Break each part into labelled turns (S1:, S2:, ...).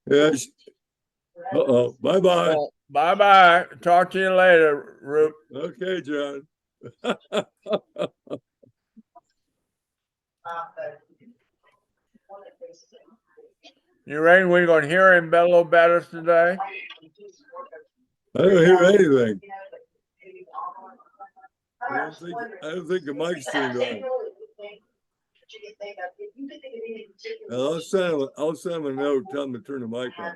S1: Yes. Uh-oh. Bye-bye.
S2: Bye bye. Talk to you later, Roop.
S1: Okay, John.
S2: You reckon we're going to hear him a little better today?
S1: I don't hear anything. I don't think the mic's turned on. I'll send him a note, tell him to turn the mic on.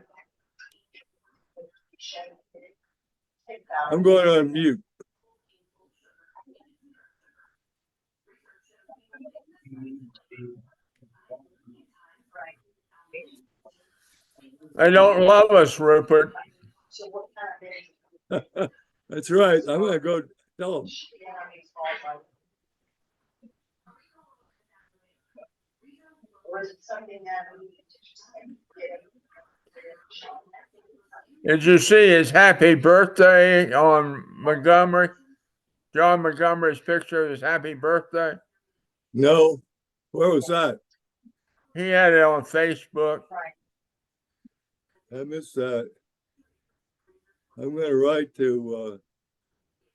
S1: I'm going on mute.
S2: They don't love us, Rupert.
S1: That's right. I'm going to go tell him.
S2: Did you see his happy birthday on Montgomery? John Montgomery's picture of his happy birthday?
S1: No. Where was that?
S2: He had it on Facebook.
S1: I missed that. I'm going to write to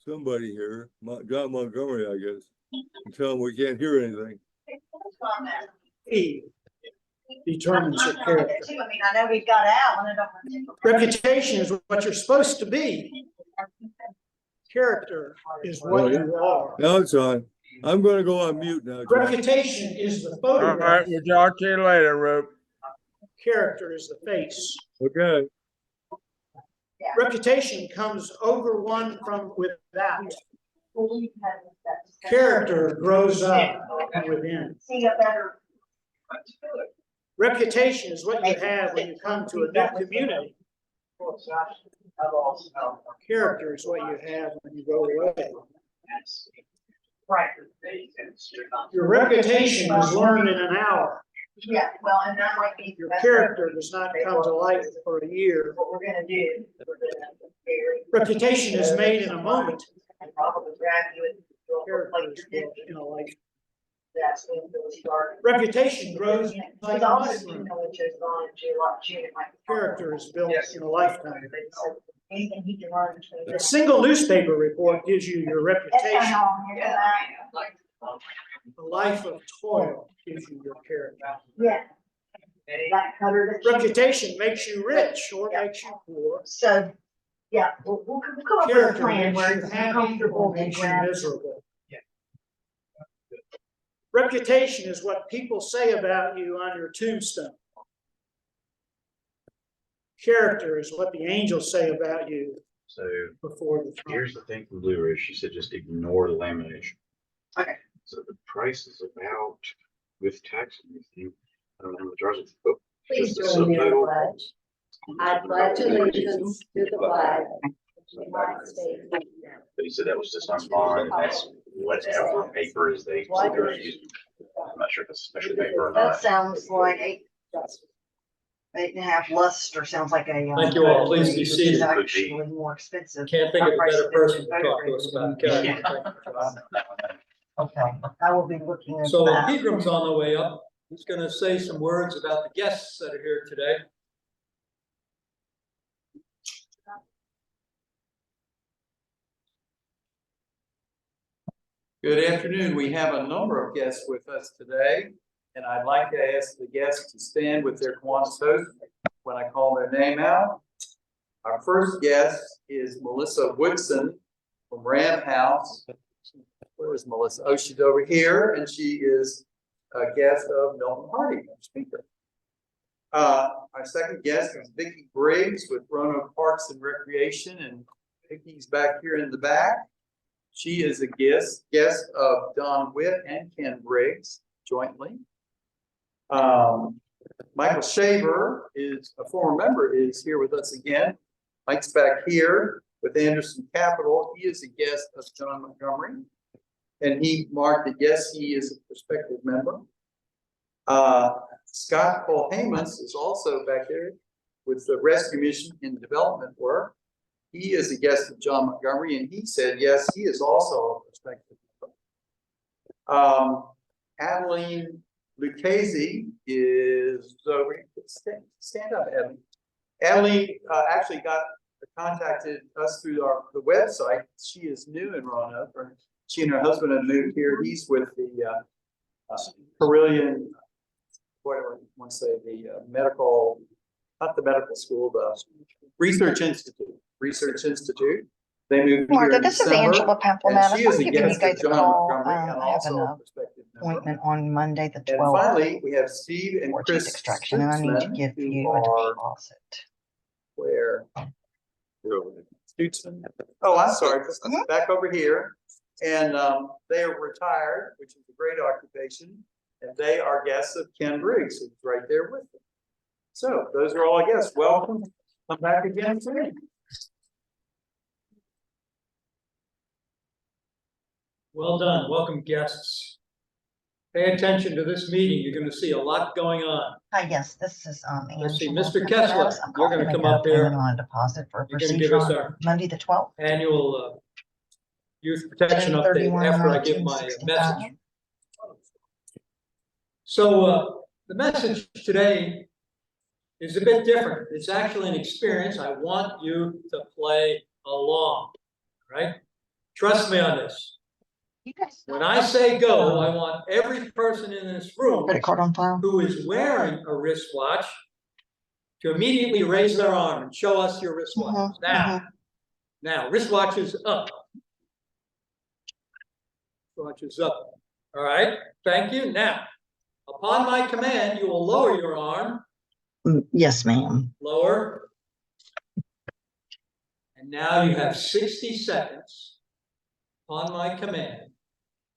S1: somebody here, John Montgomery, I guess, and tell him we can't hear anything.
S3: He determines your character.
S4: I mean, I know we got out.
S3: Reputation is what you're supposed to be. Character is what you are.
S1: Now it's on. I'm going to go on mute now, John.
S3: Reputation is the
S2: All
S3: photograph.
S2: right, we'll talk to you later, Roop.
S3: Character is the face.
S1: Okay.
S3: Reputation comes over one from without. Character grows up from within. Reputation is what you have when you come to a new community. Character is what you have when you go away. Your reputation is learned in an hour.
S4: Yeah, well, and that might be.
S3: Your character does not come to light for a year.
S4: What we're gonna do.
S3: Reputation is made in a moment.
S4: And probably grab you and.
S3: Character is built in a life.
S4: That's when we'll start.
S3: Reputation grows like
S4: Because
S3: a
S4: also,
S3: mushroom.
S4: you know, it goes on in June, it might.
S3: Character is built in a lifetime.
S4: Anything he can learn between.
S3: A single newspaper report gives you your reputation. A life of toil gives you your character.
S4: Yeah. That cutter.
S3: Reputation makes you rich or makes you poor.
S4: So, yeah, we'll come up with a
S3: Character
S4: plan
S3: makes
S4: where
S3: you
S4: it's
S3: happy
S4: comfortable
S3: or
S4: and
S3: makes you
S4: grab.
S3: miserable. Reputation is what people say about you on your tombstone. Character is what the angels say about you
S5: So
S3: before the throne.
S5: here's the thing from Blue Ridge. She said just ignore the lamination.
S4: Okay.
S5: So the price is about with tax and everything. I don't know how much ours is. But
S6: Please
S5: just the
S6: join me in the
S5: subtitle.
S6: pledge. I pledge allegiance to the flag of the United States.
S5: But he said that was just on bond, and that's whatever paper is they they're using. I'm not sure if it's special paper or
S4: That
S5: not.
S4: sounds like 8.5 luster sounds like a.
S3: Thank you all. Please be
S4: which is
S3: seated.
S4: Actually more expensive.
S3: Can't think of a better person to talk to us about character.
S4: Okay, I will be looking at
S3: So
S4: that.
S3: Peagram's on the way up. He's going to say some words about the guests that are here today.
S7: Good afternoon. We have a number of guests with us today, and I'd like to ask the guests to stand with their Kiwanis host when I call their name out. Our first guest is Melissa Woodson from Ram House. Where is Melissa? Oh, she's over here, and she is a guest of Milton Hardy, our speaker. Our second guest is Vicki Briggs with Roanoke Parks and Recreation, and Vicki's back here in the back. She is a guest of Don Witt and Ken Briggs jointly. Michael Shaver is a former member, is here with us again. Mike's back here with Anderson Capital. He is a guest of John Montgomery. And he marked that, yes, he is a prospective member. Scott Paul Hamans is also back there with the Rescue Mission in Development work. He is a guest of John Montgomery, and he said, yes, he is also a prospective member. Adeline Lucchese is over here. Stand up, Adeline. Ellie actually contacted us through the website. She is new in Roanoke. Or she and her husband have moved here. He's with the Carillion, what do I want to say, the medical, not the medical school, the Research Institute. They moved here
S4: Martha,
S7: in
S4: this is
S7: December,
S4: Angela
S7: and
S4: Pamplin.
S7: she is a
S4: I'm giving you
S7: guest of
S4: guys a
S7: John
S4: call.
S7: Montgomery and
S4: I have
S7: also
S4: an
S7: a prospective member.
S4: appointment on Monday, the
S7: And
S4: 12th,
S7: finally, we have Steve and
S4: for
S7: Chris
S4: teeth extraction, and I need to
S7: Stutzman,
S4: give
S7: who
S4: you a
S7: are
S4: deposit.
S7: where? Stutzman. Oh, I'm sorry, back over here. And they are retired, which is a great occupation. And they are guests of Ken Briggs, who's right there with them. So those are all guests. Welcome. Come back again soon.
S3: Well done. Welcome, guests. Pay attention to this meeting. You're gonna see a lot going on.
S4: Hi, yes, this is
S3: Let's see,
S4: Angela
S3: Mr.
S4: Pamplin.
S3: Kessler,
S4: I'm
S3: you're
S4: calling
S3: gonna
S4: to
S3: come
S4: make a
S3: up here.
S4: payment on a deposit for a
S3: You're gonna give
S4: procedure
S3: us
S4: on
S3: our
S4: Monday, the 12th.
S3: annual youth protection update
S4: 31,
S3: after I give my
S4: 1965.
S3: message. So the message today is a bit different. It's actually an experience. I want you to play along, right? Trust me on this.
S4: You guys.
S3: When I say go, I want every person in this room
S4: Credit card on file?
S3: who is wearing a wristwatch to immediately raise their arm and show us your wristwatches. Now, wristwatches up. Wristwatches up. All right, thank you. Now, upon my command, you will lower your arm.
S4: Yes, ma'am.
S3: Lower. And now you have 60 seconds on my command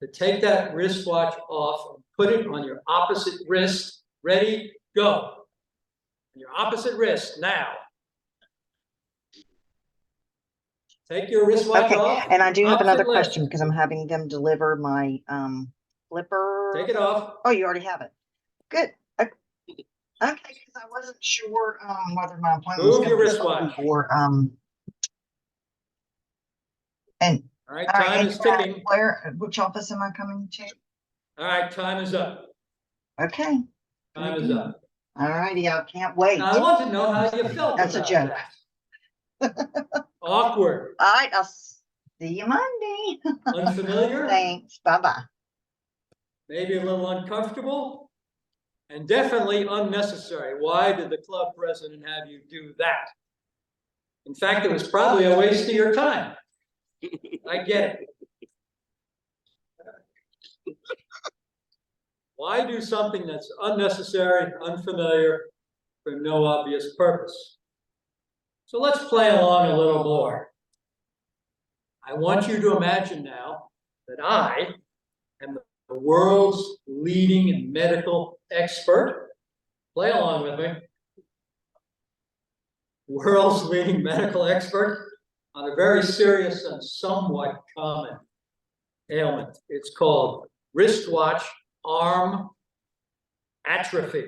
S3: to take that wristwatch off and put it on your opposite wrist. Ready, go. On your opposite wrist now. Take your wristwatch
S4: Okay,
S3: off.
S4: and I do have another
S3: Opposite wrist.
S4: question because I'm having them deliver my flipper.
S3: Take it off.
S4: Oh, you already have it. Good. Okay, because I wasn't sure whether my appointment was
S3: Move your
S4: going to be
S3: wristwatch.
S4: or and
S3: All right,
S4: all right,
S3: time
S4: and
S3: is ticking.
S4: which office am I coming to?
S3: All right, time is up.
S4: Okay.
S3: Time is up.
S4: All righty, I can't wait.
S3: Now, I want to know how you felt
S4: That's a
S3: about
S4: joke.
S3: that. Awkward.
S4: All right, I'll see you Monday.
S3: Unfamiliar.
S4: Thanks. Bye-bye.
S3: Maybe a little uncomfortable. And definitely unnecessary. Why did the club president have you do that? In fact, it was probably a waste of your time. I get it. Why do something that's unnecessary, unfamiliar, for no obvious purpose? So let's play along a little more. I want you to imagine now that I am the world's leading medical expert. Play along with me. World's leading medical expert on a very serious and somewhat common ailment. It's called wristwatch arm atrophy.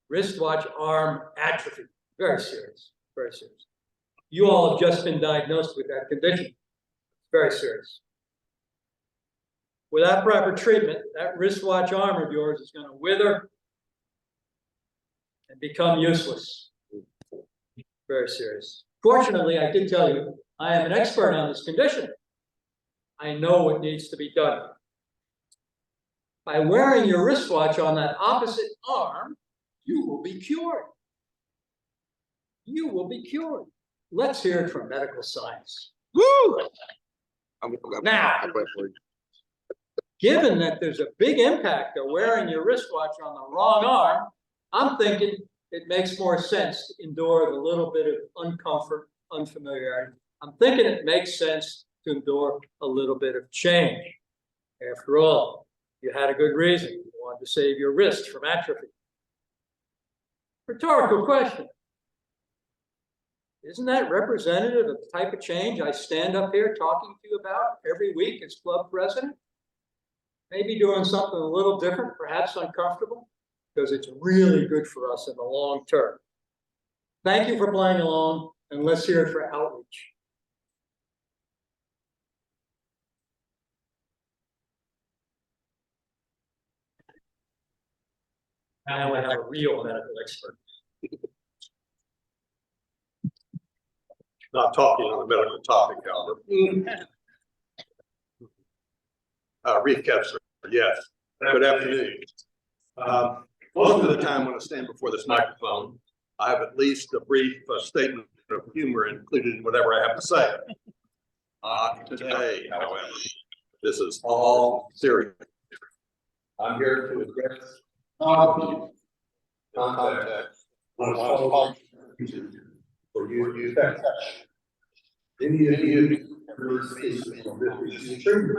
S3: Wristwatch arm atrophy. Very serious, very serious. You all have just been diagnosed with that condition. Very serious. Without proper treatment, that wristwatch arm of yours is going to wither and become useless. Very serious. Fortunately, I did tell you, I am an expert on this condition. I know what needs to be done. By wearing your wristwatch on that opposite arm, you will be cured. You will be cured. Let's hear it from medical science. Woo! Now, given that there's a big impact of wearing your wristwatch on the wrong arm, I'm thinking it makes more sense to endure the little bit of uncomfort, unfamiliarity. I'm thinking it makes sense to endure a little bit of change. After all, you had a good reason. You wanted to save your wrist from atrophy. Rhetorical question. Isn't that representative of the type of change I stand up here talking to you about every week as club president? Maybe doing something a little different, perhaps uncomfortable, because it's really good for us in the long term. Thank you for playing along, and let's hear it for outreach. Now we have a real medical expert.
S8: Not talking on a medical topic, however. Reef Kessler, yes. Good afternoon. Most of the time when I stand before this microphone, I have at least a brief statement of humor included in whatever I have to say. Today, however, this is all serious. I'm here to address all of you in context when I was for you to use that. Any of you have heard speak on this issue.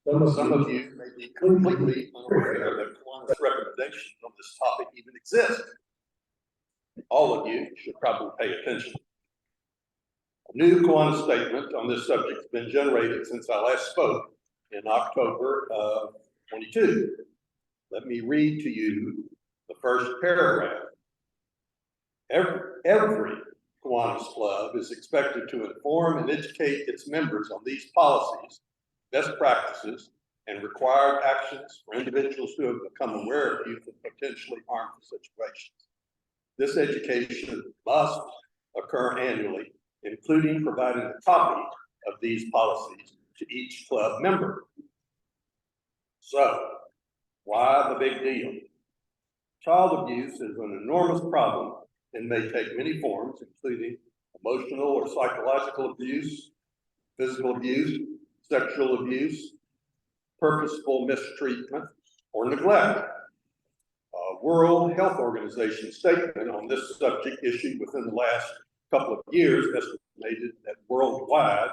S8: Some of you may be completely unaware that Kiwanis recommendations on this topic even exist. All of you should probably pay attention. A new Kiwanis statement on this subject has been generated since I last spoke in October of 22. Let me read to you the first paragraph. Every Kiwanis club is expected to inform and educate its members on these policies, best practices, and required actions for individuals who have become aware of youth in potentially harmful situations. This education must occur annually, including providing a copy of these policies to each club member. So, why the big deal? Child abuse is an enormous problem and may take many forms, including emotional or psychological abuse, physical abuse, sexual abuse, purposeful mistreatment, or neglect. A World Health Organization statement on this subject issued within the last couple of years estimated that worldwide,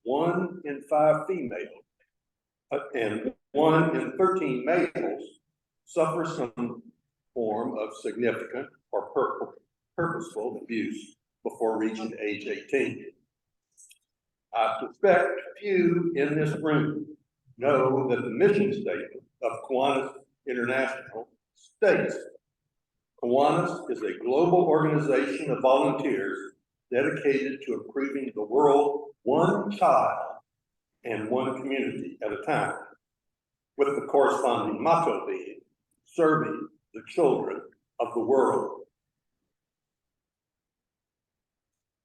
S8: 1 in 5 females and 1 in 13 males suffer some form of significant or purposeful abuse before reaching age 18. I suspect few in this room know that the mission statement of Kiwanis International states, Kiwanis is a global organization of volunteers dedicated to improving the world one child and one community at a time, with the corresponding motto being, serving the children of the world.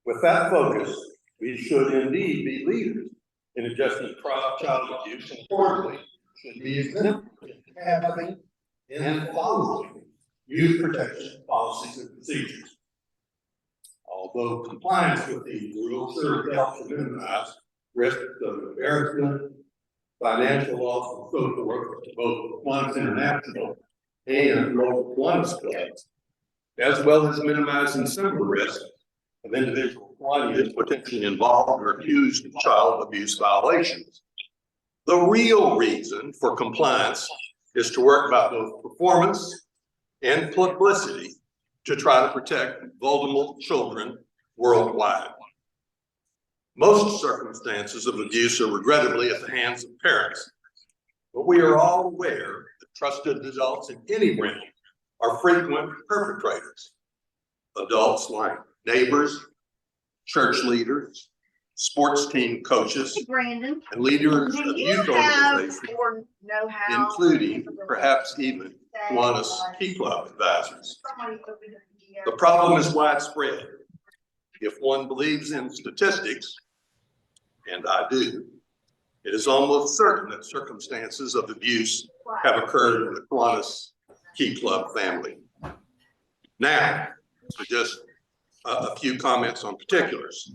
S8: With that focus, we should indeed be leaders in addressing child abuse, and importantly, should be exemplary in having and following youth protection policies and procedures. Although compliance with these rules certainly helps to minimize risks of embarrassment, financial loss, and so forth to both Kiwanis International and local Kiwanis clubs, as well as minimizing some of the risk of individual Kiwanis potentially involved or accused of child abuse violations. The real reason for compliance is to work about both performance and publicity to try to protect vulnerable children worldwide. Most circumstances of abuse are regrettably at the hands of parents, but we are all aware that trusted adults in any realm are frequent perpetrators. Adults like neighbors, church leaders, sports team coaches,
S4: Brandon,
S8: and leaders
S4: do
S8: of
S4: you
S8: youth
S4: have
S8: organizations,
S4: or know how?
S8: including perhaps even Kiwanis Key Club advisors. The problem is widespread. If one believes in statistics, and I do, it is almost certain that circumstances of abuse have occurred in the Kiwanis Key Club family. Now, for just a few comments on particulars.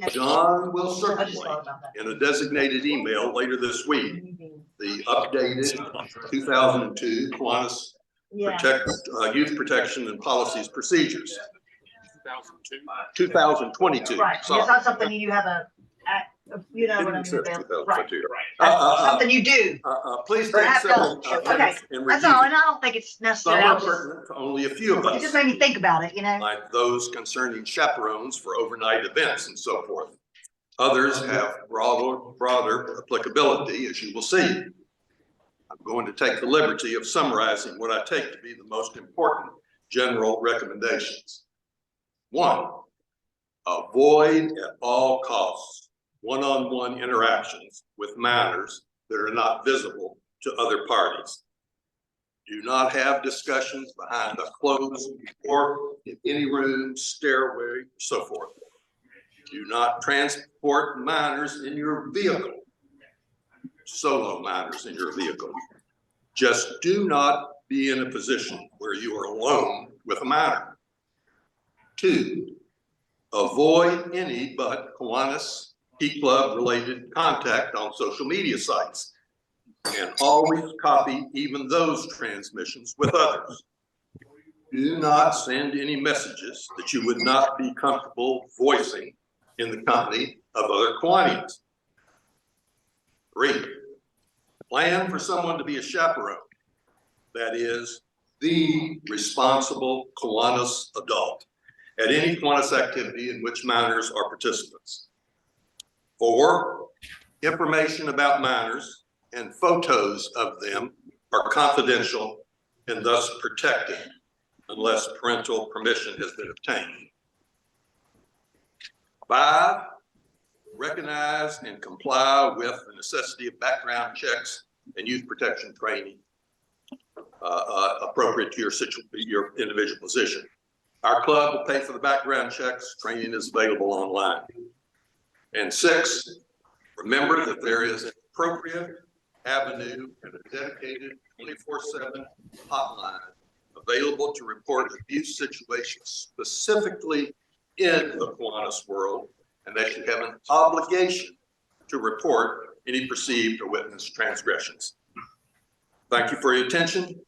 S8: John will circulate in a designated email later this week the updated 2002 Kiwanis Youth Protection and Policies Procedures. 2022.
S4: Right, it's
S8: Sorry.
S4: not something you have you know what I mean,
S8: It says
S4: Bill. Right.
S8: 2022.
S4: Something you do.
S8: Please
S4: Or
S8: take
S4: have
S8: several
S4: done. Okay,
S8: minutes and
S4: that's
S8: review.
S4: all, and I don't think it's
S8: Some
S4: necessary.
S8: are pertinent to only a few of
S4: It
S8: us,
S4: just made me think about it, you know?
S8: like those concerning chaperones for overnight events and so forth. Others have broader applicability, as you will see. I'm going to take the liberty of summarizing what I take to be the most important general recommendations. 1, avoid at all costs one-on-one interactions with minors that are not visible to other parties. Do not have discussions behind the closed door, in any room, stairway, so forth. Do not transport minors in your vehicle. Solo minors in your vehicle. Just do not be in a position where you are alone with a minor. 2, avoid any but Kiwanis Key Club related contact on social media sites, and always copy even those transmissions with others. Do not send any messages that you would not be comfortable voicing in the company of other Kiwanians. 3, plan for someone to be a chaperone. That is, the responsible Kiwanis adult at any Kiwanis activity in which minors are participants. 4, information about minors and photos of them are confidential and thus protected unless parental permission has been obtained. 5, recognize and comply with the necessity of background checks and youth protection training appropriate to your individual position. Our club will pay for the background checks. Training is available online. And 6, remember that there is an appropriate avenue and a dedicated 24/7 hotline available to report abuse situations specifically in the Kiwanis world, and that you have an obligation to report any perceived or witnessed transgressions. Thank you for your attention.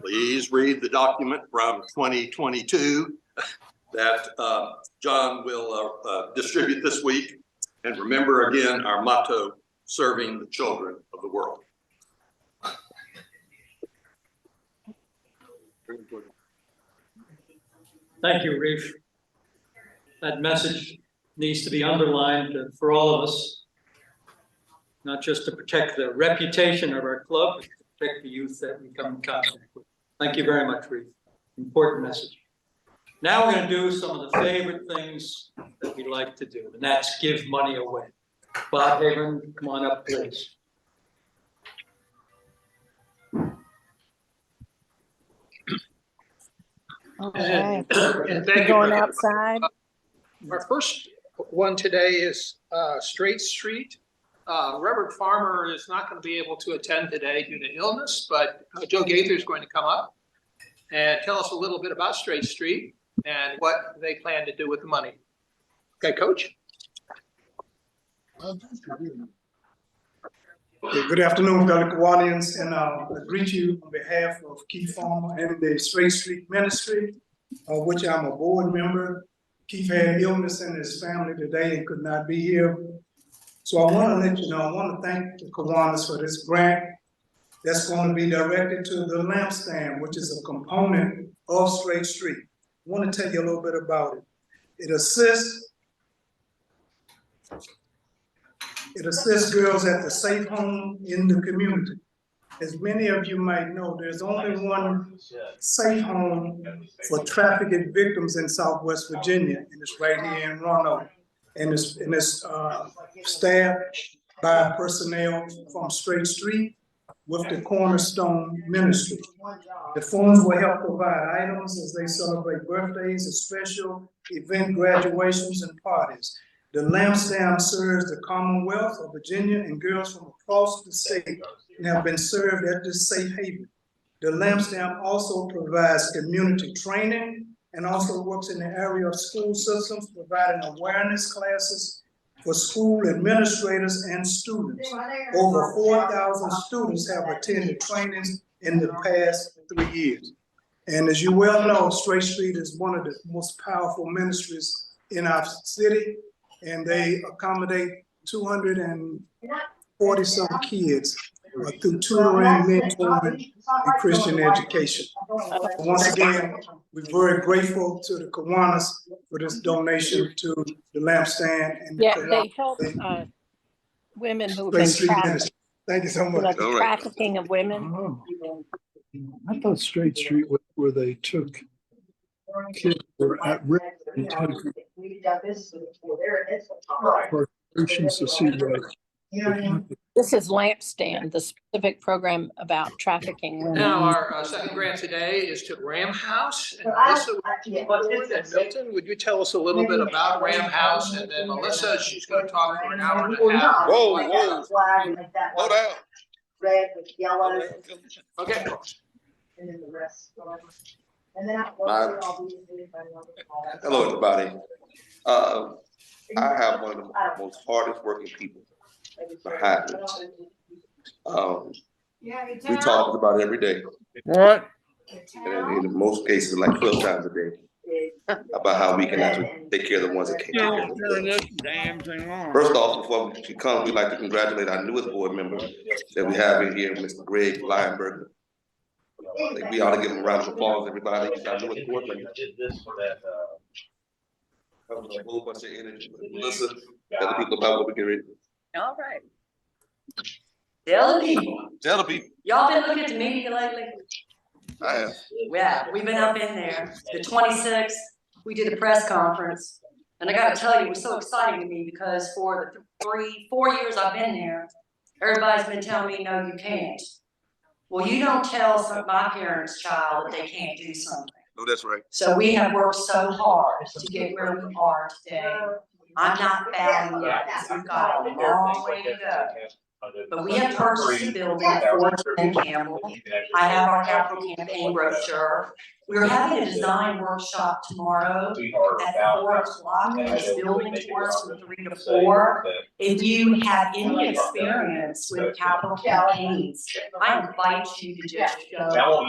S8: Please read the document from 2022 that John will distribute this week. And remember again our motto, serving the children of the world.
S3: Thank you, Reef. That message needs to be underlined for all of us, not just to protect the reputation of our club, but to protect the youth that we come in contact with. Thank you very much, Reef. Important message. Now we're going to do some of the favorite things that we like to do, and that's give money away. Bob Haven, come on up, please.
S9: Okay.
S10: And thank you.
S9: Going outside.
S10: Our first one today is Straight Street. Reverend Farmer is not going to be able to attend today due to illness, but Joe Gaither is going to come up and tell us a little bit about Straight Street and what they plan to do with the money. Okay, Coach?
S11: Good afternoon, fellow Kiwanians, and I greet you on behalf of Keith Farmer and the Straight Street Ministry, of which I'm a board member. Keith had illness in his family today and could not be here. So I want to let you know, I want to thank the Kiwanis for this grant that's going to be directed to the lampstand, which is a component of Straight Street. I want to tell you a little bit about it. It assists girls at the safe home in the community. As many of you might know, there's only one safe home for trafficking victims in Southwest Virginia, and it's right here in Roanoke. And it's staffed by personnel from Straight Street with the Cornerstone Ministry. The funds will help provide items as they celebrate birthdays, and special event graduations and parties. The lampstand serves the Commonwealth of Virginia and girls from across the state and have been served at this safe haven. The lampstand also provides community training and also works in the area of school systems, providing awareness classes for school administrators and students. Over 4,000 students have attended trainings in the past 3 years. And as you well know, Straight Street is one of the most powerful ministries in our city, and they accommodate 240 some kids through tutoring, mentoring, and Christian education. Once again, we're very grateful to the Kiwanis for this donation to the lampstand. And
S9: Yeah, they help women who've been trafficked.
S11: Thank you so much.
S9: You know, the trafficking of women.
S12: Oh. I thought Straight Street was where they took kids who were at risk and took prostitutions to see what
S9: This is Lampstand, the specific program about trafficking women.
S10: Now, our second grant today is to Ram House. And Melissa and Milton, would you tell us a little bit about Ram House? And then Melissa, she's going to talk for an hour and a half.
S8: Whoa. Slow down.
S6: Red with yellow.
S10: Okay.
S6: And then the rest. And then
S13: Hello, everybody. I have one of the most hardest working people behind me. We talk about it every day.
S2: What?
S13: And in most cases, like 12 times a day, about how we can actually take care of the ones that can't take care of themselves.
S2: Damn thing on.
S13: First off, before she comes, we'd like to congratulate our newest board member that we have in here, Mr. Greg Lionberger. I think we ought to give him a round of applause, everybody. He's our newest board member. A whole bunch of energy. Melissa, tell the people about what we get ready.
S6: All right.
S14: Tell the people.
S13: Tell the people.
S14: Y'all been looking at the media lately?
S13: I have.
S14: Yeah, we've been up in there. The 26th, we did a press conference. And I gotta tell you, it was so exciting to me because for the 4 years I've been there, everybody's been telling me, no, you can't. Well, you don't tell my parents' child that they can't do something.
S13: No, that's right.
S14: So we have worked so hard to get where we are today. I'm not bowing yet, because we've got a long way to go. But we have purchased a building at 410 Campbell. I have our capital campaign brochure. We're having a design workshop tomorrow at 4 o'clock. This building tours from 3 to 4. If you have any experience with capital campaigns, I invite you to just show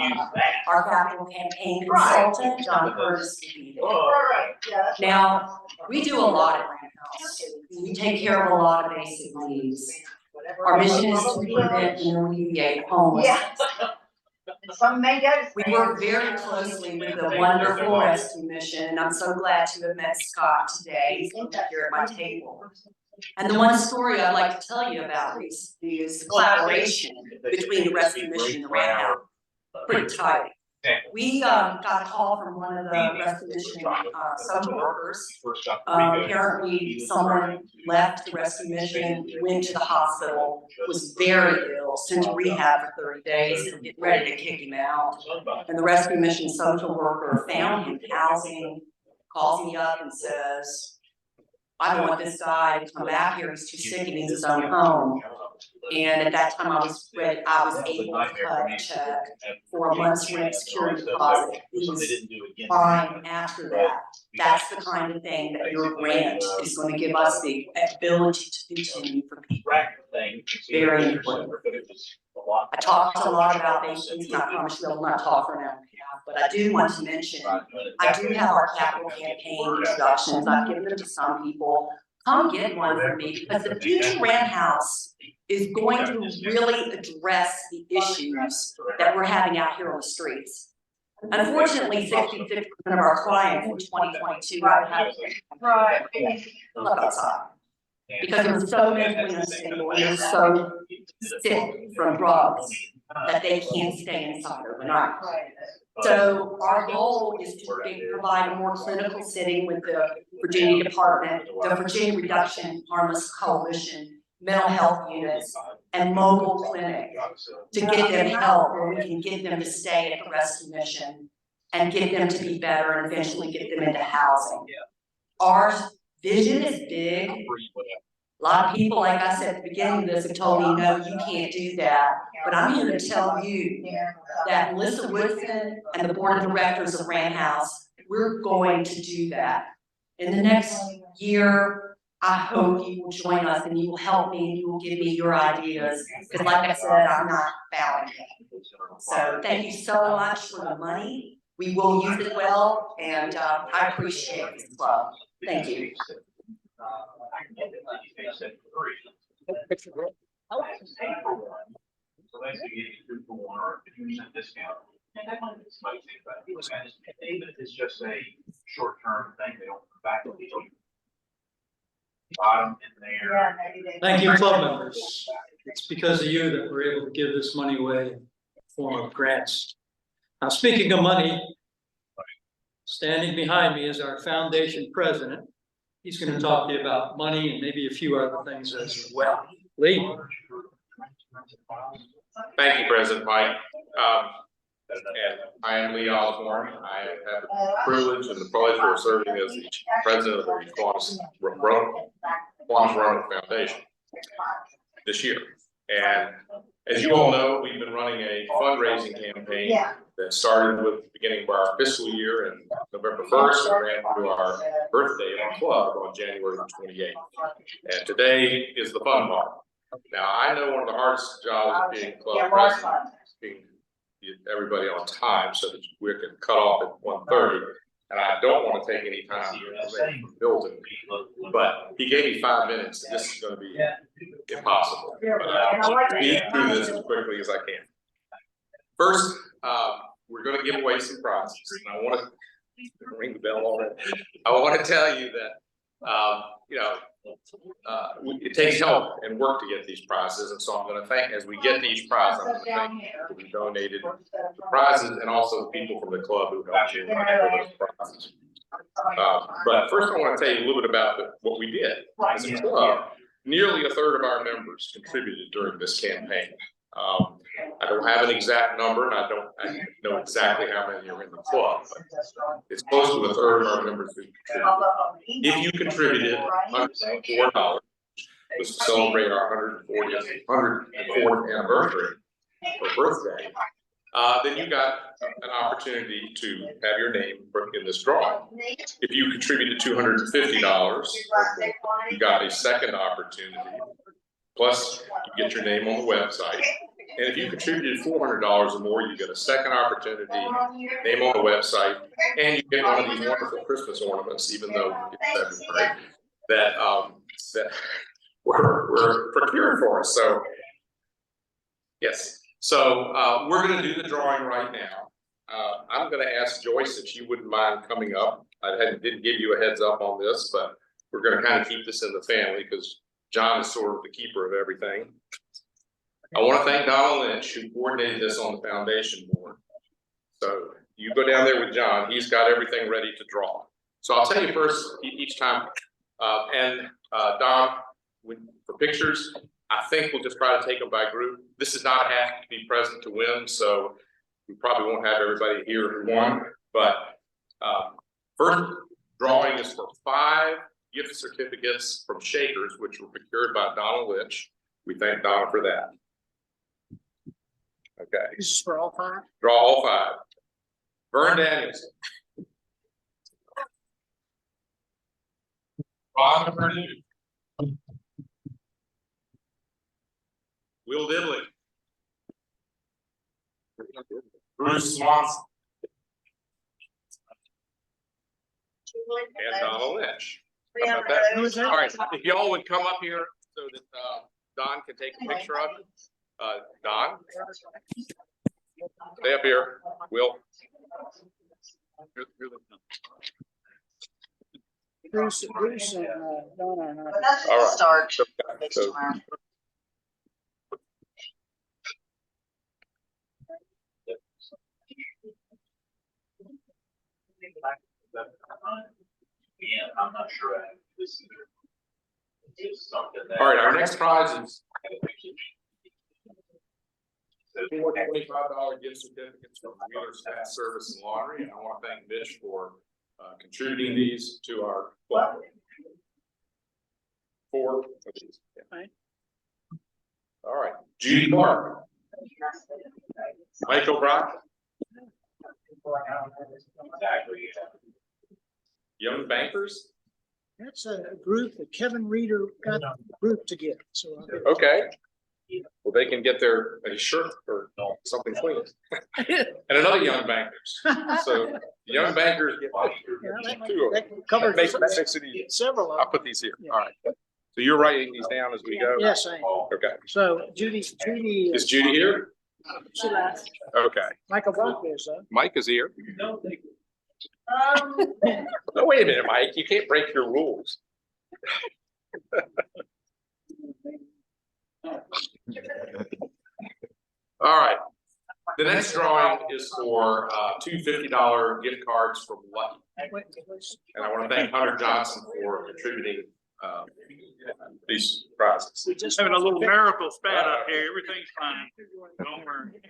S14: our capital campaign consultant, John Curtis, to be there. Now, we do a lot at Ram House. We take care of a lot of basic needs. Our mission is to prevent and alleviate homelessness. We work very closely with the wonderful rescue mission, and I'm so glad to have met Scott today. He's here at my table. And the one story I'd like to tell you about recently is the collaboration between the rescue mission and the Ram House. Pretty tight. We got a call from one of the rescue mission social workers. Apparently someone left the rescue mission, went to the hospital, was very ill, sent to rehab for 30 days, and get ready to kick him out. And the rescue mission social worker found him housing, calls me up and says, I don't want this guy to come back here, he's too sick, he needs his own home. And at that time I was able to cut a check for a month's rent security deposit. He was fine after that. That's the kind of thing that your grant is going to give us the ability to continue for people. Very important. I talked a lot about these things, and I promise you I will not talk for an hour and a half, but I do want to mention, I do have our capital campaign introductions. I've given them to some people. Come get one for me, because the future Ram House is going to really address the issues that we're having out here on the streets. Unfortunately, 66% of our clients in 2022 left outside because they're so mentally unstable and they're so sick from drugs that they can't stay inside overnight. So our goal is to provide a more clinical setting with the Virginia Department, the Virginia Reduction Harmless Coalition, mental health units, and mobile clinic to get them help where we can get them to stay at the rescue mission and get them to be better and eventually get them into housing. Our vision is big. A lot of people, like I said at the beginning of this, have told me, no, you can't do that. But I'm here to tell you that Melissa Woodson and the board of directors of Ram House, we're going to do that. In the next year, I hope you will join us and you will help me and you will give me your ideas. Because like I said, I'm not bowing. So thank you so much for the money. We will use it well, and I appreciate this club. Thank you.
S5: It's just a short-term thing, they don't come back. Bottom in there.
S3: Thank you, club members. It's because of you that we're able to give this money away in the form of grants. Now, speaking of money, standing behind me is our foundation president. He's going to talk to you about money and maybe a few other things as well. Lee.
S15: Thank you, President Mike. And I am Lee Osborne. I have the privilege and the pleasure of serving as the president of the Kiwanis Roanoke Foundation this year. And as you all know, we've been running a fundraising campaign that started with the beginning of our fiscal year in November 1st and ran through our birthday of the club on January 28th. And today is the fun part. Now, I know one of the hardest jobs of being club president is being everybody on time so that we can cut off at 1:30. And I don't want to take any time from building, but he gave me 5 minutes. And this is going to be impossible. But I'll speed through this as quickly as I can. First, we're going to give away some prizes. And I want to ring the bell already. I want to tell you that it takes help and work to get these prizes, and so I'm going to thank, as we get these prizes, I'm going to thank people who donated the prizes and also the people from the club who helped you for those prizes. But first, I want to tell you a little bit about what we did as a club. Nearly a third of our members contributed during this campaign. I don't have an exact number, and I know exactly how many are in the club, but it's close to a third of our members who contributed. If you contributed $104, was to celebrate our 104th anniversary or birthday, then you got an opportunity to have your name in this drawing. If you contributed $250, you got a second opportunity. Plus, you get your name on the website. And if you contributed $400 or more, you get a second opportunity, name on the website, and you get one of these wonderful Christmas ornaments, even though it's February, that were procured for us. So, yes. So we're going to do the drawing right now. I'm going to ask Joyce if she wouldn't mind coming up. I didn't give you a heads up on this, but we're going to kind of keep this in the family because John is sort of the keeper of everything. I want to thank Donald Lynch, who coordinated this on the foundation board. So you go down there with John. He's got everything ready to draw. So I'll tell you first each time. Don, for pictures, I think we'll just try to take them by group. This is not a have to be present to win, so we probably won't have everybody here who won. But first drawing is for 5 gift certificates from Shakers, which were procured by Donald Lynch. We thank Donna for that. Okay.
S10: This is for all 5?
S15: Draw all 5. Vern Danielson. Ron Purdue. Will Dibley. Bruce Swanson. And Donald Lynch. How about that? All right, if y'all would come up here so that Don can take a picture of it. Don, stay up here. Will.
S9: Bruce and Donna are not.
S15: All right.
S4: Start.
S15: So,
S5: I'm not sure.
S15: all right, our next prize is $25 gift certificates from Wheeler's Fast Service and Laundry, and I want to thank Mitch for contributing these to our club. 4 of these. Yeah. All right, Judy Clark, Mike O'Brien, Young Bankers.
S9: That's a group that Kevin Reeder got the group to get, so.
S15: Okay. Well, they can get a shirt or something clean. And another Young Bankers. So the Young Bankers get 2 of them. That makes it easy.
S9: Several of them.
S15: I'll put these here. All right. So you're writing these down as we go?
S9: Yes, I am.
S15: Okay.
S9: So Judy.
S15: Is Judy here?
S9: She left.
S15: Okay.
S9: Michael Buck is,
S15: Mike is here. No, wait a minute, Mike. You can't break your rules. All right. The next drawing is for 2 $50 gift cards from Lucky. And I want to thank Hunter Johnson for contributing these prizes.
S9: We just
S10: Having a little miracle spat up here, everything's fine. Don't worry.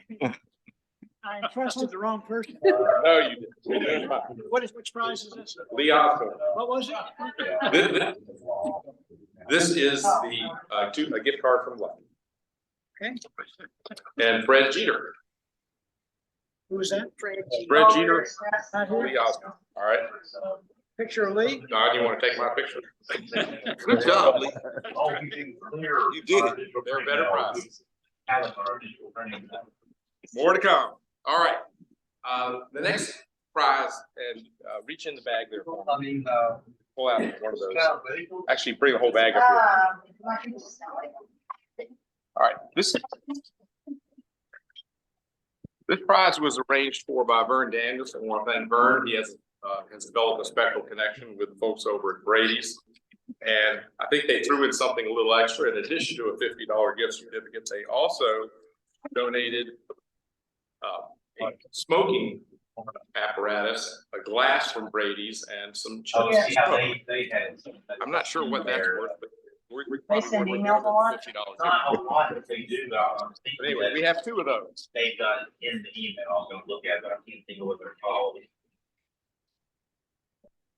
S9: I entrusted the wrong person.
S15: No, you didn't. You're doing fine.
S9: Which prize is this?
S15: Lee Osborne.
S9: What was it?
S15: This is the, a gift card from Lucky.
S9: Okay.
S15: And Fred Jeter.
S9: Who was that?
S15: Fred Jeter, Lee Osborne. All right.
S9: Picture of Lee?
S15: Don, you want to take my picture?
S13: Good job, Lee. You did it.
S15: There are better prizes. More to come. All right. The next prize, and reach in the bag there. Pull out one of those. Actually, bring the whole bag up here. All right. This prize was arranged for by Vern Daniels. I want to thank Vern. He has developed a special connection with the folks over at Brady's. And I think they threw in something a little extra. In addition to a $50 gift certificate, they also donated a smoking apparatus, a glass from Brady's, and some chips. I'm not sure what that's worth, but
S4: They send emails a lot?
S15: $50. But anyway, we have 2 of those.
S5: They've done in the email, I was gonna look at it, but I can't think of what they're called.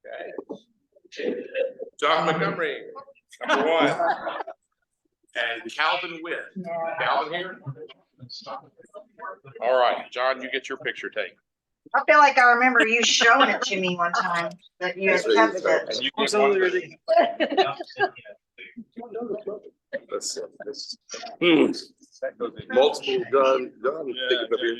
S15: Okay. John Montgomery, number 1. And Calvin Witt. Calvin here? All right, John, you get your picture taken.
S4: I feel like I remember you showing it to me one time, that you had kept it.
S15: And you get one picture. Let's see. That goes in.
S13: Multiple John is picking up here.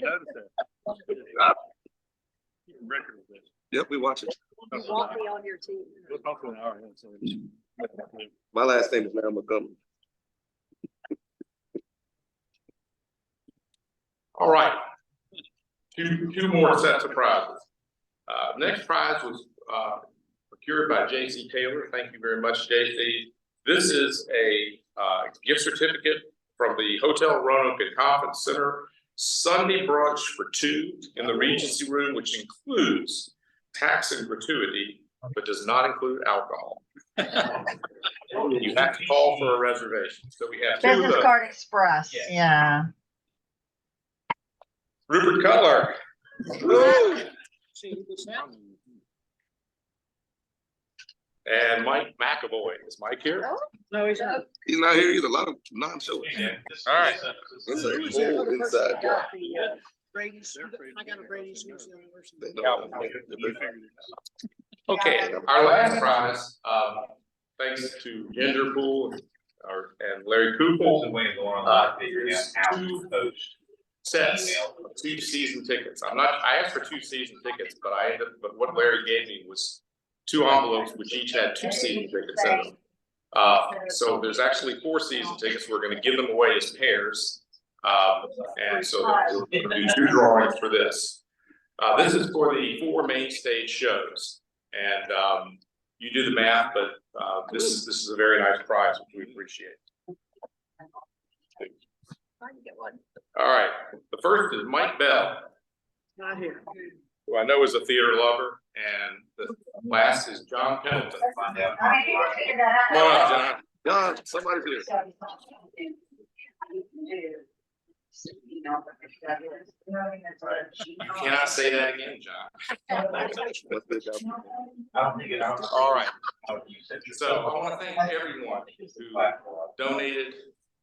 S15: Record of this.
S13: Yep, we watch it.
S6: You want me on your team.
S15: We'll talk for an hour.
S13: My last name is now Montgomery.
S15: All right. Two more sets of prizes. Next prize was procured by J.C. Taylor. Thank you very much, J.C. This is a gift certificate from the Hotel Roanoke and Conference Center. Sunday brunch for 2 in the Regency Room, which includes tax and gratuity, but does not include alcohol. You have to call for a reservation. So we have 2 of
S4: Business
S15: those.
S4: Card Express, yeah.
S15: Rupert Cutler.
S9: See who this is?
S15: And Mike McAvoy. Is Mike here?
S9: No, he's not.
S13: He's not here either. A lot of non-showers.
S15: All right.
S13: That's a
S9: Who was the
S13: whole
S9: other person
S13: inside
S9: that
S13: job.
S9: got the, Brady's? I got a Brady's. Who's the other person?
S13: They know.
S15: Okay, our last prize, thanks to Ginger Pool and Larry Cooper, is 2 sets of 2 season tickets. I asked for 2 season tickets, but what Larry gave me was 2 envelopes, which each had 2 season tickets in them. So there's actually 4 season tickets. We're going to give them away as pairs. And so we're going to do 2 drawings for this. This is for the 4 main stage shows. And you do the math, but this is a very nice prize, which we appreciate. All right, the first is Mike Bell,
S9: Not here.
S15: who I know is a theater lover, and the last is John Pendleton. Come on up, John.
S13: John, somebody's here.
S15: You cannot say that again, John. All right. So I want to thank everyone who donated.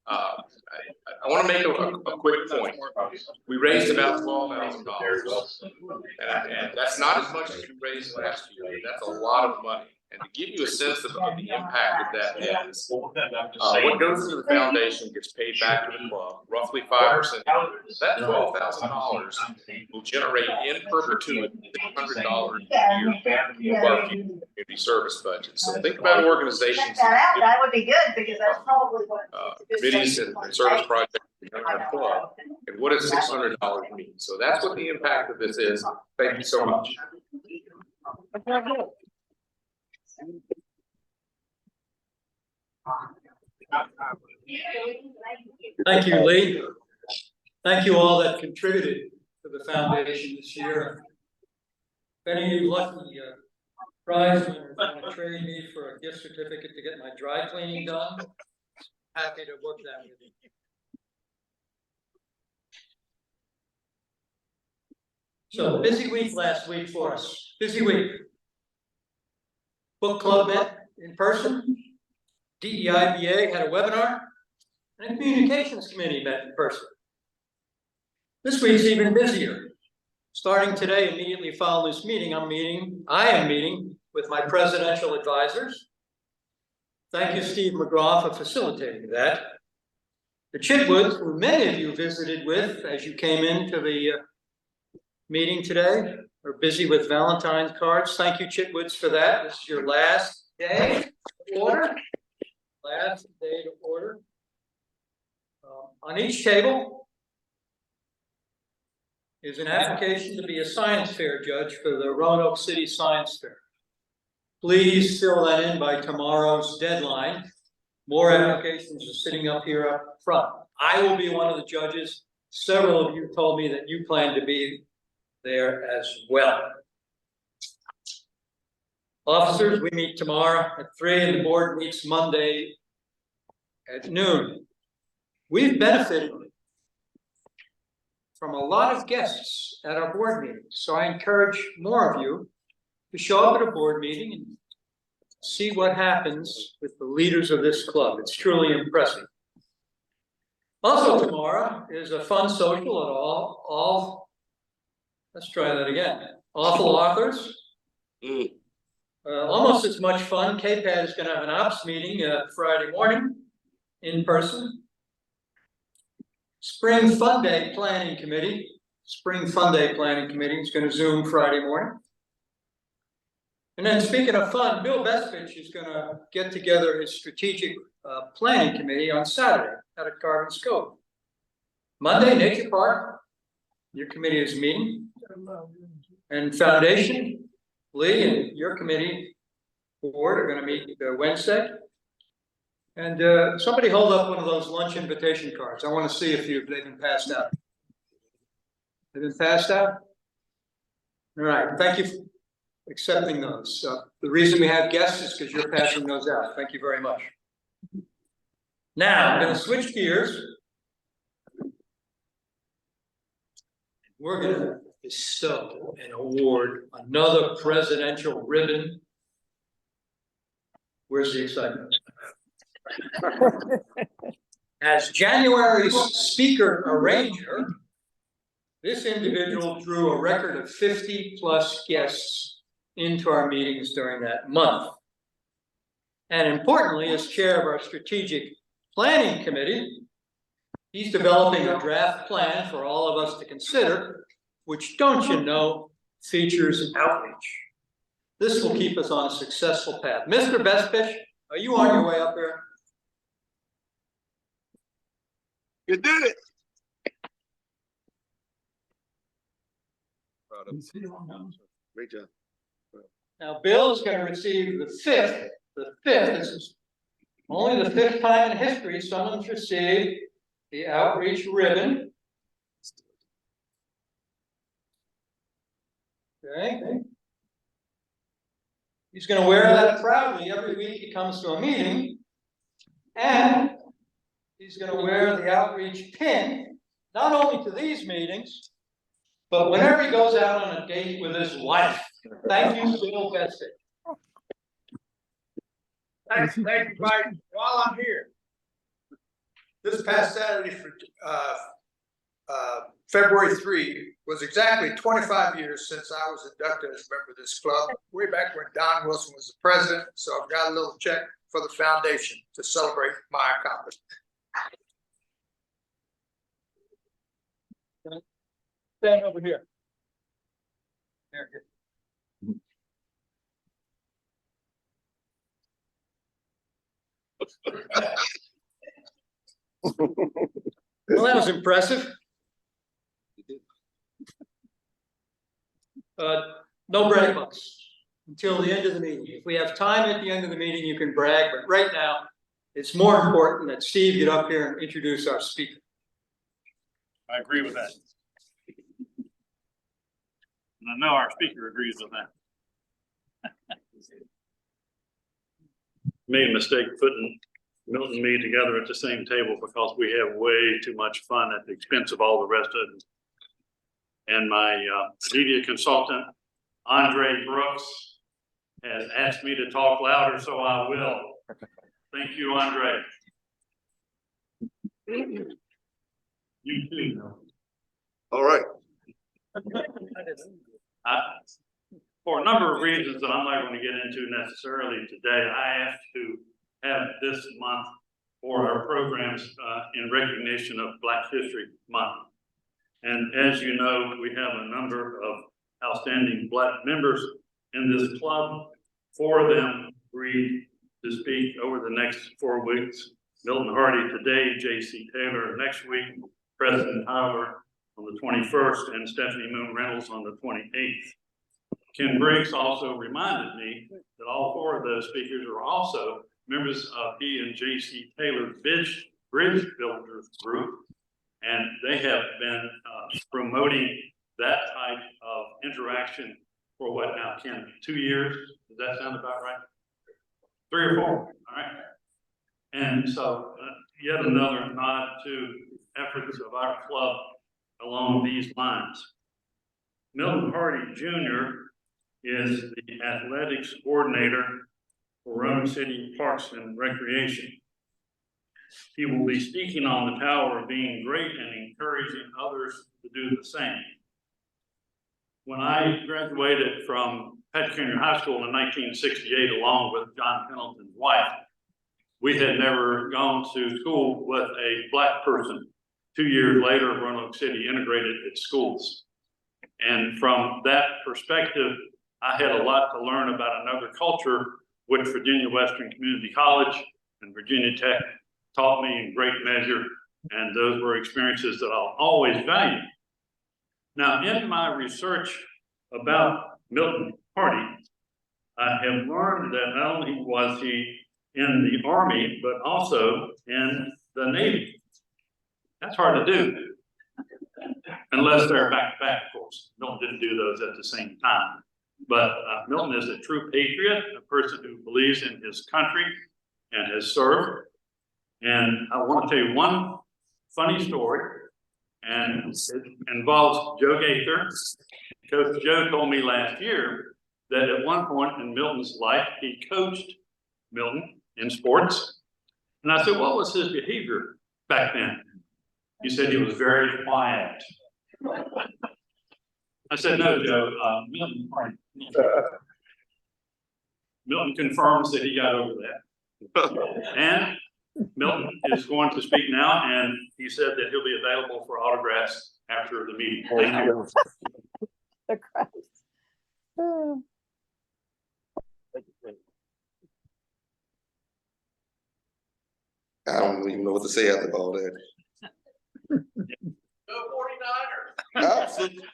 S15: I want to make a quick point. We raised about $12,000, and that's not as much as we raised last year. That's a lot of money. And to give you a sense of the impact that is, what goes into the foundation gets paid back to the club, roughly 5%. That $12,000 will generate in perpetuity $600 a year of our community service budget. So think about organizations,
S4: That would be good, because that's probably what.
S15: committees and service projects in our club, and what does $600 mean? So that's what the impact of this is. Thank you so much.
S3: Thank you, Lee. Thank you all that contributed to the foundation this year. If any of you lucky prize winners want to trade me for a gift certificate to get my dry cleaning done, happy to work that with you. So busy week last week for us, busy week. Book club met in person, DEIBA had a webinar, and the communications committee met in person. This week's even busier. Starting today, immediately following this meeting, I am meeting with my presidential advisors. Thank you, Steve McGraw, for facilitating that. The Chitwoods, who many of you visited with as you came into the meeting today, are busy with Valentine's cards. Thank you, Chitwoods, for that. This is your last day to order. Last day to order. On each table is an application to be a science fair judge for the Roanoke City Science Fair. Please fill that in by tomorrow's deadline. More applications are sitting up here up front. I will be one of the judges. Several of you told me that you plan to be there as well. Officers, we meet tomorrow at 3 and the board meets Monday at noon. We've benefited from a lot of guests at our board meetings, so I encourage more of you to show up at a board meeting and see what happens with the leaders of this club. It's truly impressive. Also tomorrow is a fun social at all let's try that again. Awful Authors. Almost as much fun. KPAD is going to have an ops meeting Friday morning in person. Spring Fun Day Planning Committee. Spring Fun Day Planning Committee is going to Zoom Friday morning. And then speaking of fun, Bill Bestfitch is going to get together his strategic planning committee on Saturday at a Carbon Scope. Monday, Nature Park, your committee is meeting. And Foundation, Lee and your committee board are going to meet Wednesday. And somebody hold up one of those lunch invitation cards. I want to see if they've been passed out. They've been passed out? All right, thank you for accepting those. The reason we have guests is because you're passing those out. Thank you very much. Now, I'm going to switch gears. We're going to bestow and award another presidential ribbon. Where's the excitement? As January's speaker arranger, this individual drew a record of 50+ guests into our meetings during that month. And importantly, as chair of our strategic planning committee, he's developing a draft plan for all of us to consider, which, don't you know, features outreach. This will keep us on a successful path. Mr. Bestfitch, are you on your way up there?
S13: You did it. Great job.
S3: Now, Bill is going to receive the fifth. This is only the 5th time in history someone's received the outreach ribbon. Okay. He's going to wear that proudly every week he comes to a meeting. And he's going to wear the outreach pin, not only to these meetings, but whenever he goes out on a date with his wife. Thank you, Bill Bestfitch.
S10: Thank you, Mike. While I'm here, this past Saturday for February 3 was exactly 25 years since I was inducted as a member of this club, way back when Don Wilson was the president. So I've got a little check for the foundation to celebrate my accomplishment.
S3: Stand over here. Here. Well, that was impressive. No brag bucks until the end of the meeting. If we have time at the end of the meeting, you can brag, but right now, it's more important that Steve get up here and introduce our speaker.
S16: I agree with that. And I know our speaker agrees with that. made a mistake putting Milton and me together at the same table because we have way too much fun at the expense of all the rest of them. And my media consultant, Andre Brooks, has asked me to talk louder, so I will. Thank you, Andre. You too.
S13: All right.
S16: For a number of reasons that I'm not going to get into necessarily today, I asked to have this month for our programs in recognition of Black History Month. And as you know, we have a number of outstanding Black members in this club. 4 of them agreed to speak over the next 4 weeks. Milton Hardy today, J.C. Taylor next week, Preston Tyler on the 21st, and Stephanie Moon Reynolds on the 28th. Ken Briggs also reminded me that all 4 of those speakers are also members of he and J.C. Taylor Bridge Builders Group, and they have been promoting that type of interaction for what now, Ken, 2 years? Does that sound about right? 3 or 4, all right. And so yet another nod to efforts of our club along these lines. Milton Hardy Jr. is the athletics coordinator for Roanoke City Parks and Recreation. He will be speaking on the power of being great and encouraging others to do the same. When I graduated from Pat Junior High School in 1968, along with John Pendleton's wife, we had never gone to school with a Black person. 2 years later, Roanoke City integrated its schools. And from that perspective, I had a lot to learn about another culture, which Virginia Western Community College and Virginia Tech taught me in great measure. And those were experiences that I'll always value. Now, in my research about Milton Hardy, I have learned that not only was he in the Army, but also in the Navy. That's hard to do, unless they're back to back, of course. Milton didn't do those at the same time. But Milton is a true patriot, a person who believes in his country and has served. And I want to tell you one funny story, and it involves Joe Gaither. Coach Joe told me last year that at one point in Milton's life, he coached Milton in sports. And I said, what was his behavior back then? He said he was very quiet. I said, no, Joe, Milton confirms that he got over that. And Milton is going to speak now, and he said that he'll be available for autographs after the meeting. Thank you.
S13: I don't even know what to say after all that.
S7: Go 49ers.
S13: Absolutely.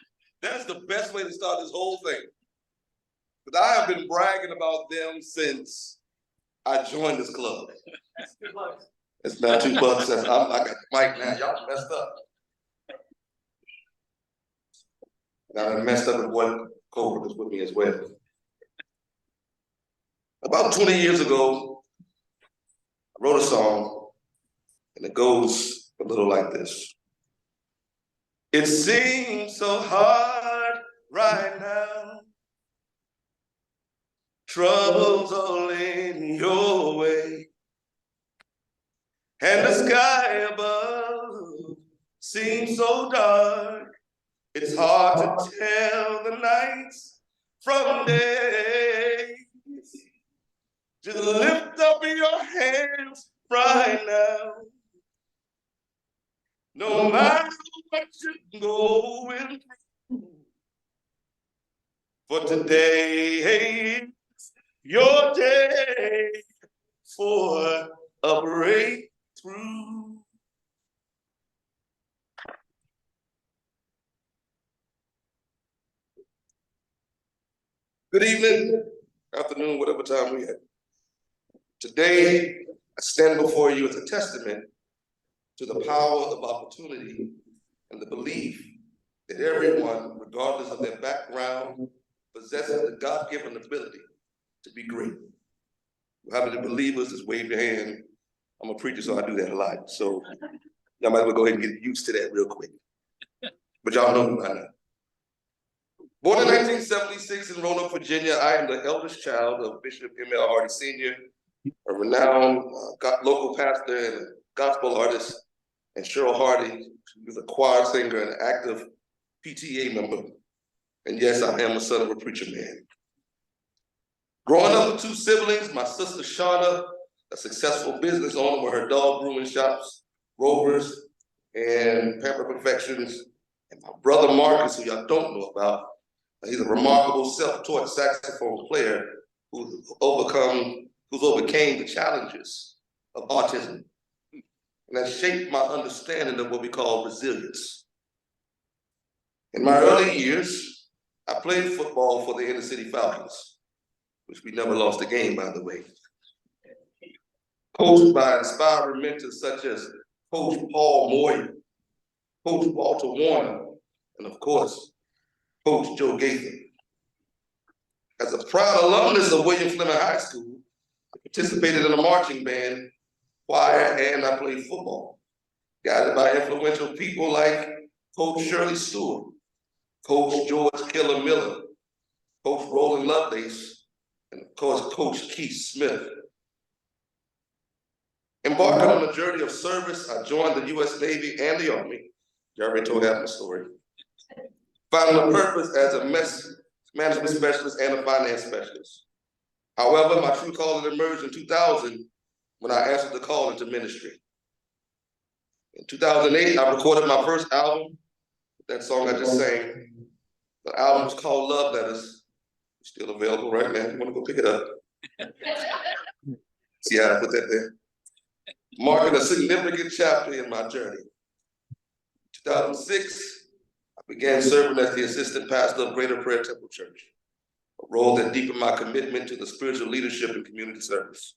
S13: That's the best way to start this whole thing. But I have been bragging about them since I joined this club.
S7: That's $2.
S13: It's not $2. I got the mic now. Y'all messed up. Now I messed up with one co-workers with me as well. About 20 years ago, I wrote a song, and it goes a little like this. It seems so hard right now. Troubles all in your way. And the sky above seems so dark. It's hard to tell the nights from days. Just lift up your hands right now. No matter what you're going through. For today is your day for a breakthrough. Good evening, afternoon, whatever time we have. Today, I stand before you as a testament to the power of opportunity and the belief that everyone, regardless of their background, possesses the God-given ability to be great. How many believers? Just wave your hand. I'm a preacher, so I do that a lot. So y'all might as well go ahead and get used to that real quick. But y'all know me by now. Born in 1976 in Roanoke, Virginia, I am the eldest child of Bishop M.L. Hardy Sr., a renowned local pastor and gospel artist, and Cheryl Hardy, who's a choir singer and an active PTA member. And yes, I am a son of a preacher man. Growing up with two siblings, my sister Shauna, a successful business owner with her dog grooming shops, Rovers, and Pamper Perfections, and my brother Marcus, who y'all don't know about. He's a remarkable self-taught saxophone player who overcame the challenges of autism, and that shaped my understanding of what we call resilience. In my early years, I played football for the Inner City Falcons, which we never lost a game, by the way. Coached by inspiring mentors such as Coach Paul Moyer, Coach Walter Warner, and of course, Coach Joe Gaither. As a proud alumnus of William Fleming High School, I participated in a marching band, choir, and I played football, guided by influential people like Coach Shirley Stewart, Coach George Killer Miller, Coach Roland Lovelace, and of course, Coach Keith Smith. Embarking on a journey of service, I joined the U.S. Navy and the Army. You already told half my story. Finding a purpose as a mess management specialist and a finance specialist. However, my true calling emerged in 2000 when I answered the call into ministry. In 2008, I recorded my first album, that song I just sang. The album was called Love Letters. It's still available right now. You want to go pick it up? See how I put that there? Marking a significant chapter in my journey. In 2006, I began serving as the assistant pastor of Greater Prayer Temple Church, a role that deepened my commitment to the spiritual leadership and community service.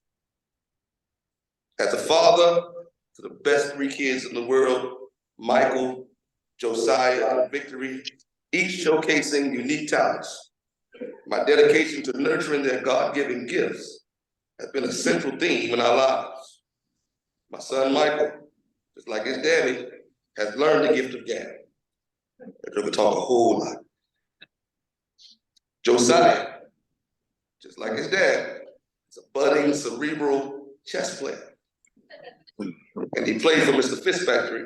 S13: As a father to the best 3 kids in the world, Michael, Josiah, and Victory, each showcasing unique talents, my dedication to nurturing their God-given gifts has been a central theme in our lives. My son Michael, just like his daddy, has learned the gift of gab. They're gonna talk a whole lot. Josiah, just like his dad, is a budding cerebral chess player. And he played for Mr. Fish Factory,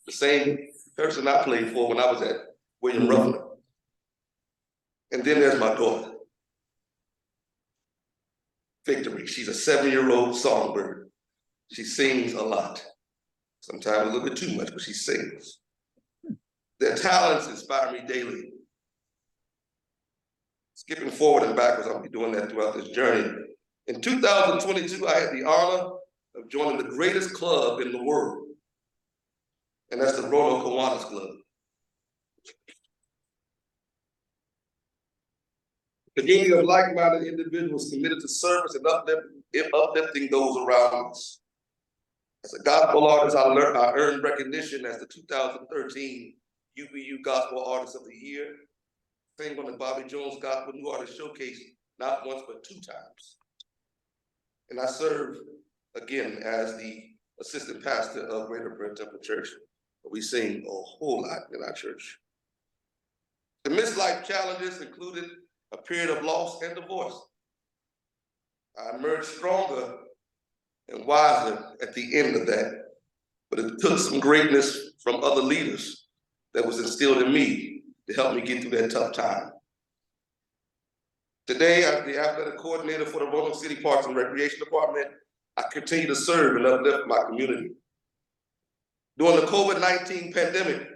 S13: the same person I played for when I was at William Ruffner. And then there's my daughter, Victory. She's a 7-year-old songbird. She sings a lot, sometimes a little bit too much, but she sings. Their talents inspire me daily. Skipping forward and backwards, I'll be doing that throughout this journey. In 2022, I had the honor of joining the greatest club in the world, and that's the Roanoke Kiwanis Club. A community of like-minded individuals committed to service and uplifting those around us. As a gospel artist, I earned recognition as the 2013 UBU Gospel Artist of the Year, sang on the Bobby Jones Gospel New Artist Showcase not once but 2 times. And I serve again as the assistant pastor of Greater Prayer Temple Church. We sing a whole lot in our church. The midlife challenges included a period of loss and divorce. I emerged stronger and wiser at the end of that, but it took some greatness from other leaders that was instilled in me to help me get through that tough time. Today, as the athletic coordinator for the Roanoke City Parks and Recreation Department, I continue to serve and uplift my community. During the COVID-19 pandemic,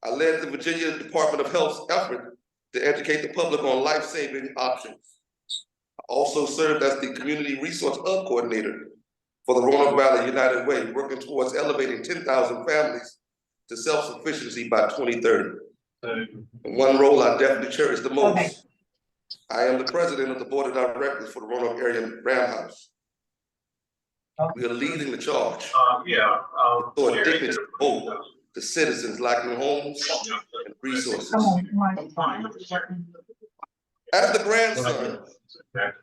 S13: I led the Virginia Department of Health's effort to educate the public on life-saving options. I also served as the Community Resource Hub Coordinator for the Roanoke Valley United Way, working towards elevating 10,000 families to self-sufficiency by 2030. And one role I definitely cherish the most, I am the president of the board of directors for the Roanoke Area Ram House. We are leading the charge. Restore dignity and hope to citizens lacking homes and resources. As the grandson of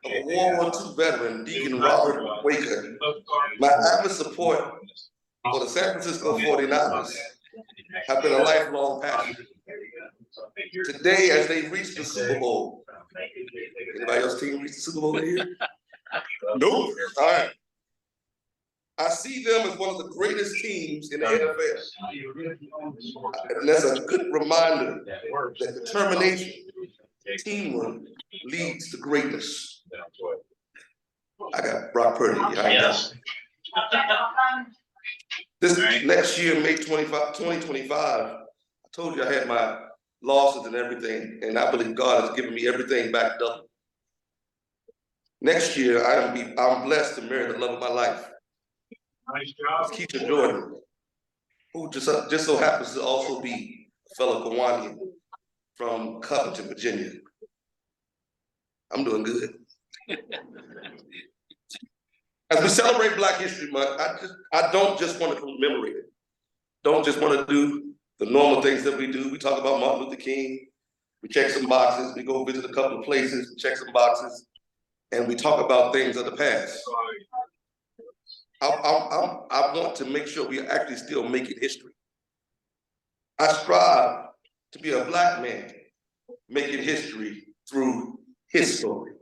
S13: a World War II veteran, Deacon Robert Waker, my avid support for the San Francisco 49ers have been a lifelong passion. Today, as they reach the Super Bowl, anybody else team reach the Super Bowl here? Nope. All right. I see them as one of the greatest teams in the NFL. And that's a good reminder that determination, teamwork leads to greatness. I got Brock Purdy. This next year, May 2025, I told you I had my losses and everything, and I believe God has given me everything back double. Next year, I'm blessed to marry the love of my life. Nice job. It's Keisha Jordan, who just so happens to also be a fellow Kiwanian from Covington, Virginia. I'm doing good. As we celebrate Black History Month, I don't just want to commemorate it. Don't just want to do the normal things that we do. We talk about Martin Luther King, we check some boxes, we go visit a couple of places, check some boxes, and we talk about things of the past. I want to make sure we are actually still making history. I strive to be a Black man making history through his story.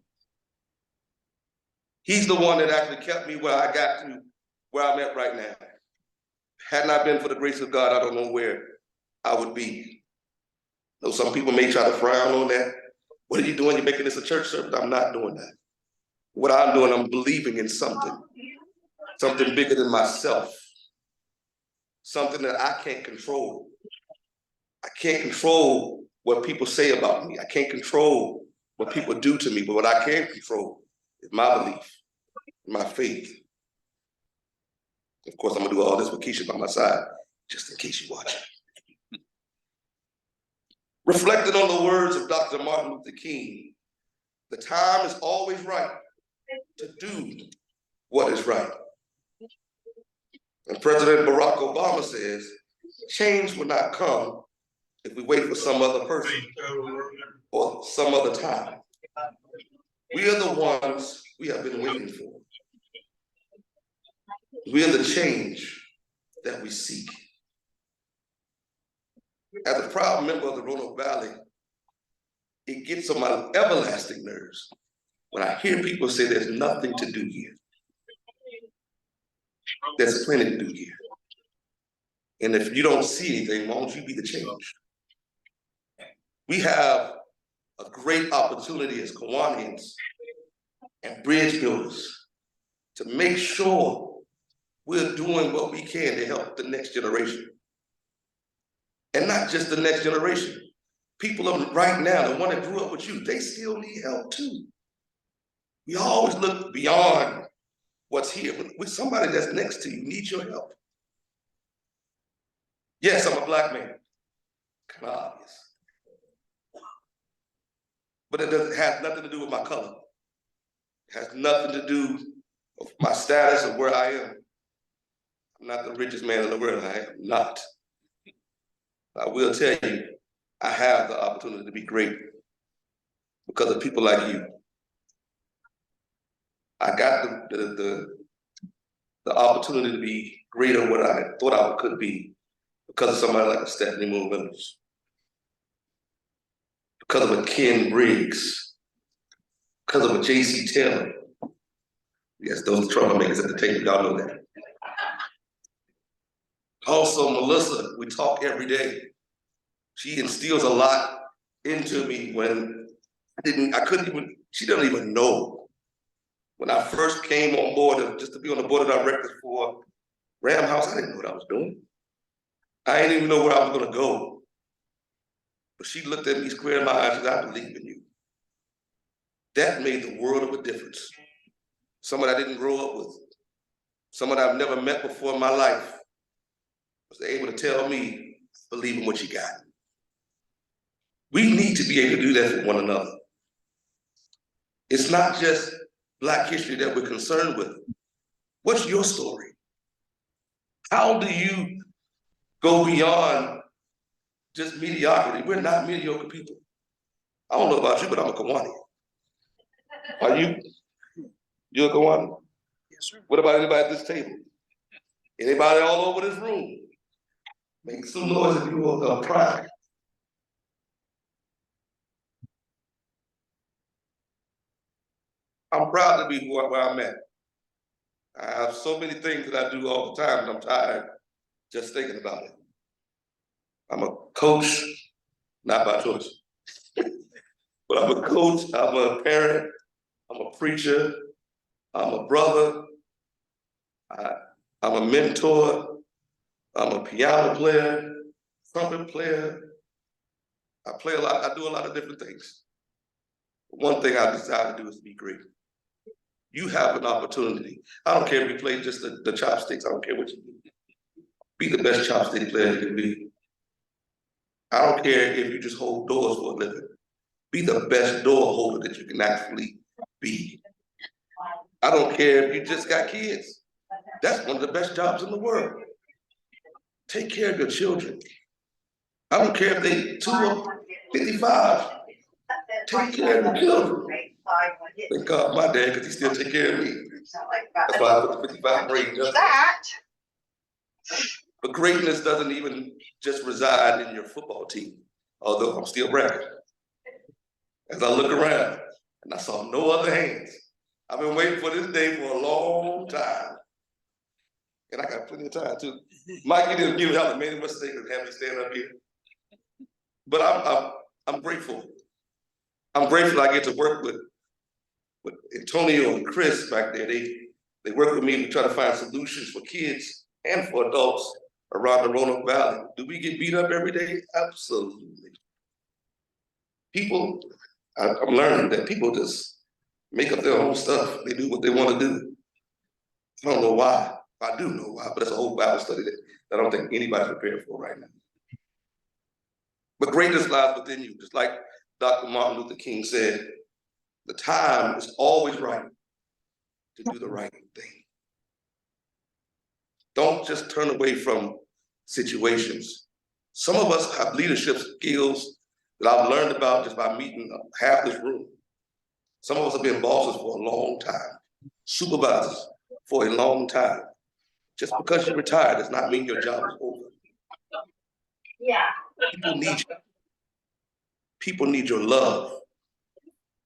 S13: He's the one that actually kept me where I got to, where I'm at right now. Had not been for the grace of God, I don't know where I would be. Though some people may try to frown on that. What are you doing? You're making this a church service. I'm not doing that. What I'm doing, I'm believing in something bigger than myself, something that I can't control. I can't control what people say about me. I can't control what people do to me, but what I can control is my belief, my faith. Of course, I'm gonna do all this with Keisha by my side, just in case you watch. Reflecting on the words of Dr. Martin Luther King, the time is always right to do what is right. And President Barack Obama says, change will not come if we wait for some other person or some other time. We are the ones we have been waiting for. We are the change that we seek. As a proud member of the Roanoke Valley, it gets on my everlasting nerves when I hear people say there's nothing to do here. There's plenty to do here. And if you don't see anything, why don't you be the change? We have a great opportunity as Kiwanians and bridge builders to make sure we're doing what we can to help the next generation. And not just the next generation. People of right now, the one that grew up with you, they still need help too. We always look beyond what's here, but with somebody that's next to you needs your help. Yes, I'm a Black man, kind of obvious. But it has nothing to do with my color. It has nothing to do with my status or where I am. I'm not the richest man in the world, I am not. I will tell you, I have the opportunity to be great because of people like you. I got the opportunity to be greater than what I thought I could be because of somebody like a Stephanie Moore Williams, because of a Ken Briggs, because of a J.C. Taylor. Yes, those troublemakers at the table, y'all know that. Also, Melissa, we talk every day. She instills a lot into me when she doesn't even know. When I first came on board, just to be on the board of directors for Ram House, I didn't know what I was doing. I didn't even know where I was gonna go. But she looked at me square in my eyes and said, I believe in you. That made the world of a difference. Someone I didn't grow up with, someone I've never met before in my life, was able to tell me, believe in what you got. We need to be able to do that for one another. It's not just Black history that we're concerned with. What's your story? How do you go beyond just mediocrity? We're not mediocre people. I don't know about you, but I'm a Kiwani. Are you? You a Kiwani?
S9: Yes, sir.
S13: What about anybody at this table? Anybody all over this room? Make some noise if you will, pride. I'm proud to be where I'm at. I have so many things that I do all the time, and I'm tired just thinking about it. I'm a coach, not by choice, but I'm a coach, I'm a parent, I'm a preacher, I'm a brother, I'm a mentor, I'm a piano player, trumpet player. I play a lot, I do a lot of different things. One thing I decided to do is be great. You have an opportunity. I don't care if you play just the chopsticks, I don't care what you do. Be the best chopstick player you can be. I don't care if you just hold doors for a living. Be the best door holder that you can actually be. I don't care if you just got kids. That's one of the best jobs in the world. Take care of your children. I don't care if they 2 or 55. Take care of your children. Thank God my dad, because he still take care of me. That's why I put the 55 range up. But greatness doesn't even just reside in your football team, although I'm still bragging. As I look around and I saw no other hands, I've been waiting for this day for a long time. And I got plenty of time too. Mike, you didn't give me how to make a mistake and have me stand up here. But I'm grateful. I'm grateful I get to work with Antonio and Chris back there. They work with me to try to find solutions for kids and for adults around the Roanoke Valley. Do we get beat up every day? Absolutely. People, I'm learning that people just make up their own stuff. They do what they want to do. I don't know why. I do know why, but it's a whole Bible study that I don't think anybody's prepared for right now. But greatness lies within you, just like Dr. Martin Luther King said, the time is always right to do the right thing. Don't just turn away from situations. Some of us have leadership skills that I've learned about just by meeting half this room. Some of us have been bosses for a long time, supervisors for a long time. Just because you're retired does not mean your job is over.
S6: Yeah.
S13: People need you. People need your love.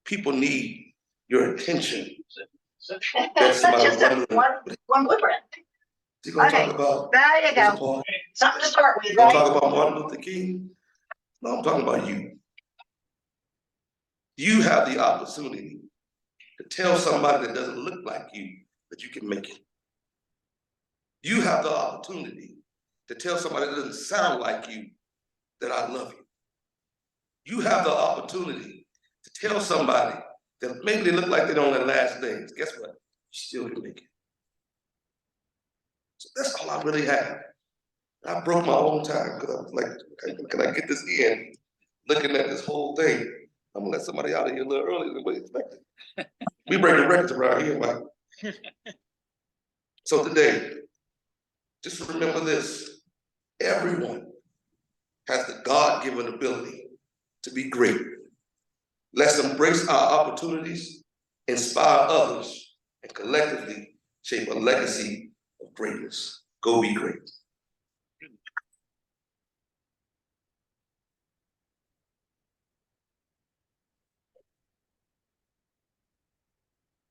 S13: People need your attention.
S4: That's just one blueprint.
S13: You're gonna talk about
S4: There you go. Something to start with,
S13: you're gonna
S4: right?
S13: talk about Martin Luther King? No, I'm talking about you. You have the opportunity to tell somebody that doesn't look like you that you can make it. You have the opportunity to tell somebody that doesn't sound like you that I love you. You have the opportunity to tell somebody that maybe they look like they're on their last days. Guess what? You still can make it. So that's all I really have. I broke my own time because I was like, can I get this in? Looking at this whole thing, I'm gonna let somebody out of here a little earlier than we expected. We breaking records around here, Mike. So today, just remember this. Everyone has the God-given ability to be great. Let's embrace our opportunities, inspire others, and collectively shape a legacy of greatness. Go be great.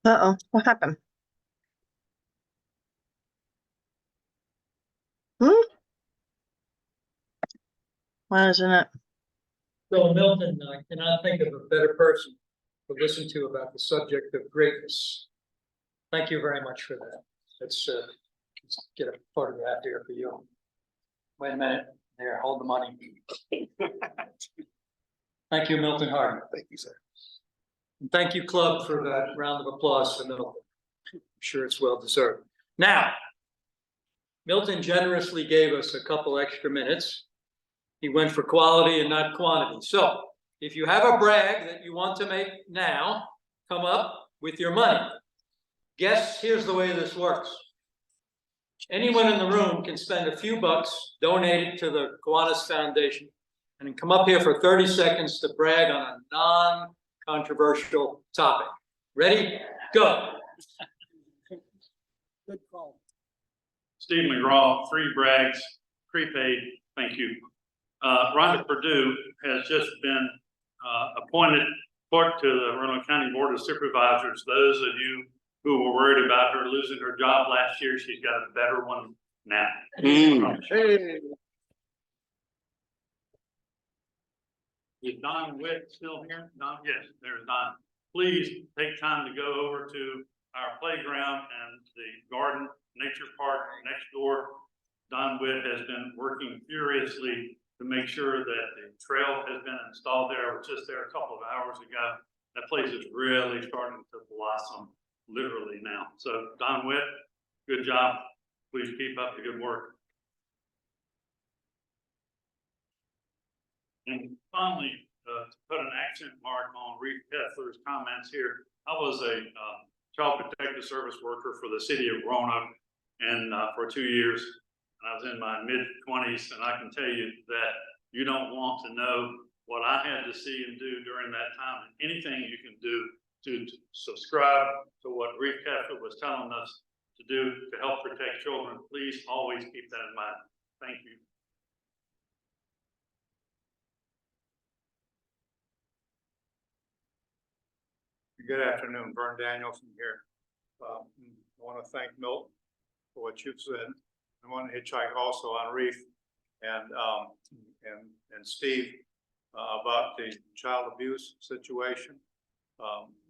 S4: Uh-oh, what happened? Why isn't it?
S3: So Milton, I cannot think of a better person to listen to about the subject of greatness. Thank you very much for that. Let's get a photograph here for you. Wait a minute. There, hold the money. Thank you, Milton Harden.
S13: Thank you, sir.
S3: And thank you, Club, for that round of applause for Milton. I'm sure it's well deserved. Now, Milton generously gave us a couple extra minutes. He went for quality and not quantity. So if you have a brag that you want to make now, come up with your money. Guess, here's the way this works. Anyone in the room can spend a few bucks, donate it to the Kiwanis Foundation, and come up here for 30 seconds to brag on a non-controversial topic. Ready? Go.
S9: Good call.
S16: Steve McGraw, 3 brags, prepaid, thank you. Rhonda Purdue has just been appointed clerk to the Roanoke County Board of Supervisors. Those of you who were worried about her losing her job last year, she's got a better one now.
S9: Hey.
S16: Is Don Witt still here? Don, yes, there's Don. Please take time to go over to our playground and the garden nature park next door. Don Witt has been working furiously to make sure that the trail has been installed there. I was just there a couple of hours ago. That place is really starting to blossom, literally now. So Don Witt, good job. Please keep up the good work. And finally, to put an accent mark on Reeve Kessler's comments here, I was a child protective service worker for the city of Roanoke and for 2 years. And I was in my mid-20s, and I can tell you that you don't want to know what I had to see and do during that time. And anything you can do to subscribe to what Reeve Kessler was telling us to do to help protect children, please always keep that in mind. Thank you.
S17: Good afternoon, Vern Danielson here. I want to thank Milt for what you've said. I want to hitchhike also on Reef and Steve about the child abuse situation.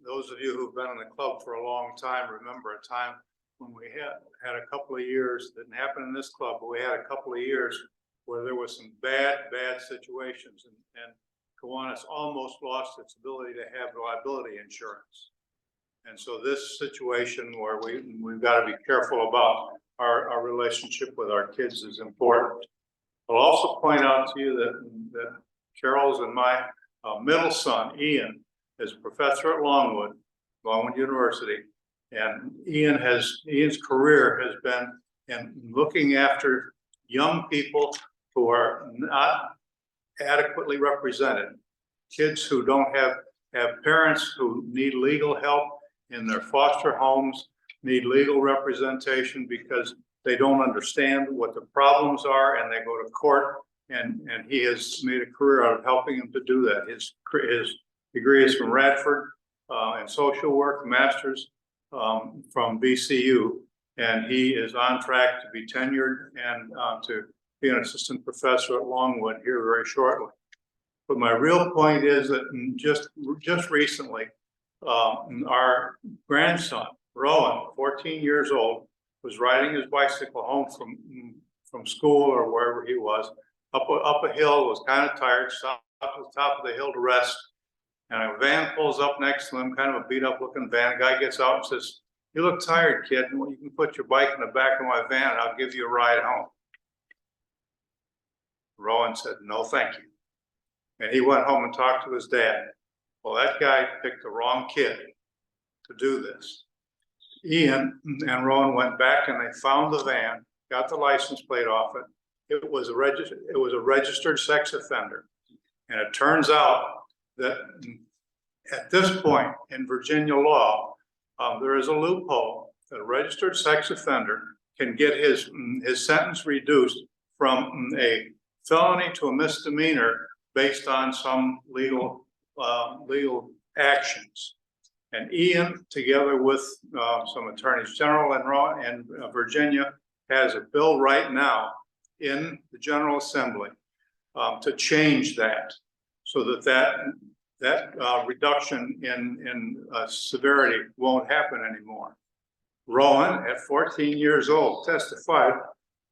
S17: Those of you who've been in the club for a long time remember a time when we had a couple of years, didn't happen in this club, but we had a couple of years where there was some bad situations, and Kiwanis almost lost its ability to have liability insurance. And so this situation where we've got to be careful about our relationship with our kids is important. I'll also point out to you that Carol's and my middle son, Ian, is a professor at Longwood University. And Ian's career has been in looking after young people who are not adequately represented, kids who don't have parents who need legal help in their foster homes, need legal representation because they don't understand what the problems are, and they go to court, and he has made a career out of helping them to do that. His degree is from Radford in social work, master's from VCU, and he is on track to be tenured and to be an assistant professor at Longwood here very shortly. But my real point is that just recently, our grandson, Rowan, 14 years old, was riding his bicycle home from school or wherever he was, up a hill, was kind of tired, stopped at the top of the hill to rest. And a van pulls up next to him, kind of a beat up looking van. A guy gets out and says, "You look tired, kid. You can put your bike in the back of my van and I'll give you a ride home." Rowan said, "No, thank you." And he went home and talked to his dad. Well, that guy picked the wrong kid to do this. Ian and Rowan went back and they found the van, got the license plate off it. It was a registered sex offender. And it turns out that at this point in Virginia law, there is a loophole that a registered sex offender can get his sentence reduced from a felony to a misdemeanor based on some legal actions. And Ian, together with some attorneys general in Virginia, has a bill right now in the General Assembly to change that, so that reduction in severity won't happen anymore. Rowan, at 14 years old, testified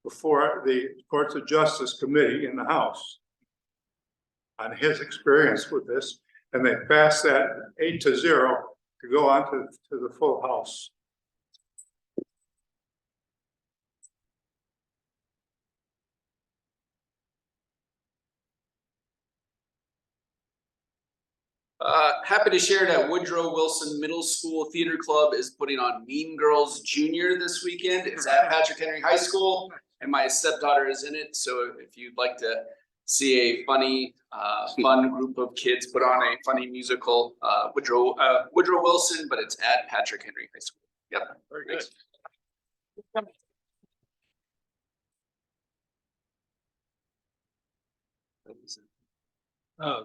S17: before the Courts of Justice Committee in the House on his experience with this, and they passed that 8-0 to go on to the full House.
S18: Happy to share that Woodrow Wilson Middle School Theater Club is putting on Mean Girls Junior this weekend. It's at Patrick Henry High School, and my stepdaughter is in it. So if you'd like to see a funny, fun group of kids put on a funny musical, Woodrow Wilson, but it's at Patrick Henry High School. Yep.
S16: Very good.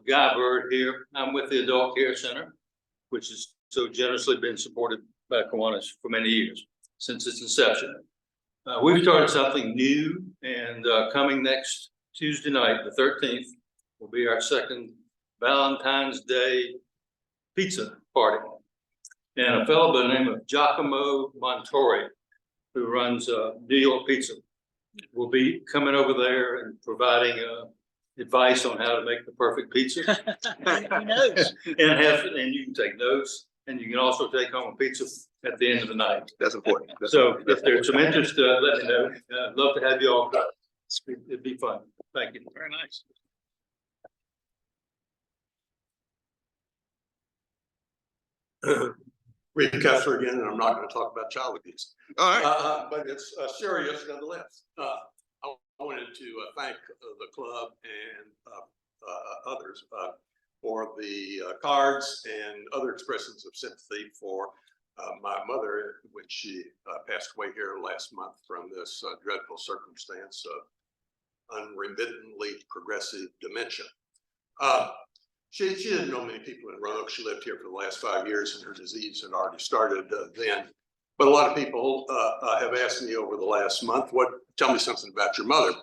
S16: Guy Bird here. I'm with the Adult Care Center, which has so generously been supported by Kiwanis for many years, since its inception. We've started something new, and coming next Tuesday night, the 13th, will be our second Valentine's Day pizza party. And a fellow by the name of Giacomo Montori, who runs New York Pizza, will be coming over there and providing advice on how to make the perfect pizza.
S9: He knows.
S16: And you can take notes, and you can also take home a pizza at the end of the night.
S13: That's important.
S16: So if there's some interest, let me know. I'd love to have you all. It'd be fun. Thank you.
S10: Very nice.
S8: Reed Kessler again, and I'm not going to talk about child abuse.
S13: All right.
S8: But it's serious nonetheless. I wanted to thank the club and others for the cards and other expressions of sympathy for my mother when she passed away here last month from this dreadful circumstance of unremittingly progressive dementia. She didn't know many people in Roanoke. She lived here for the last 5 years, and her disease had already started then. But a lot of people have asked me over the last month, tell me something about your mother.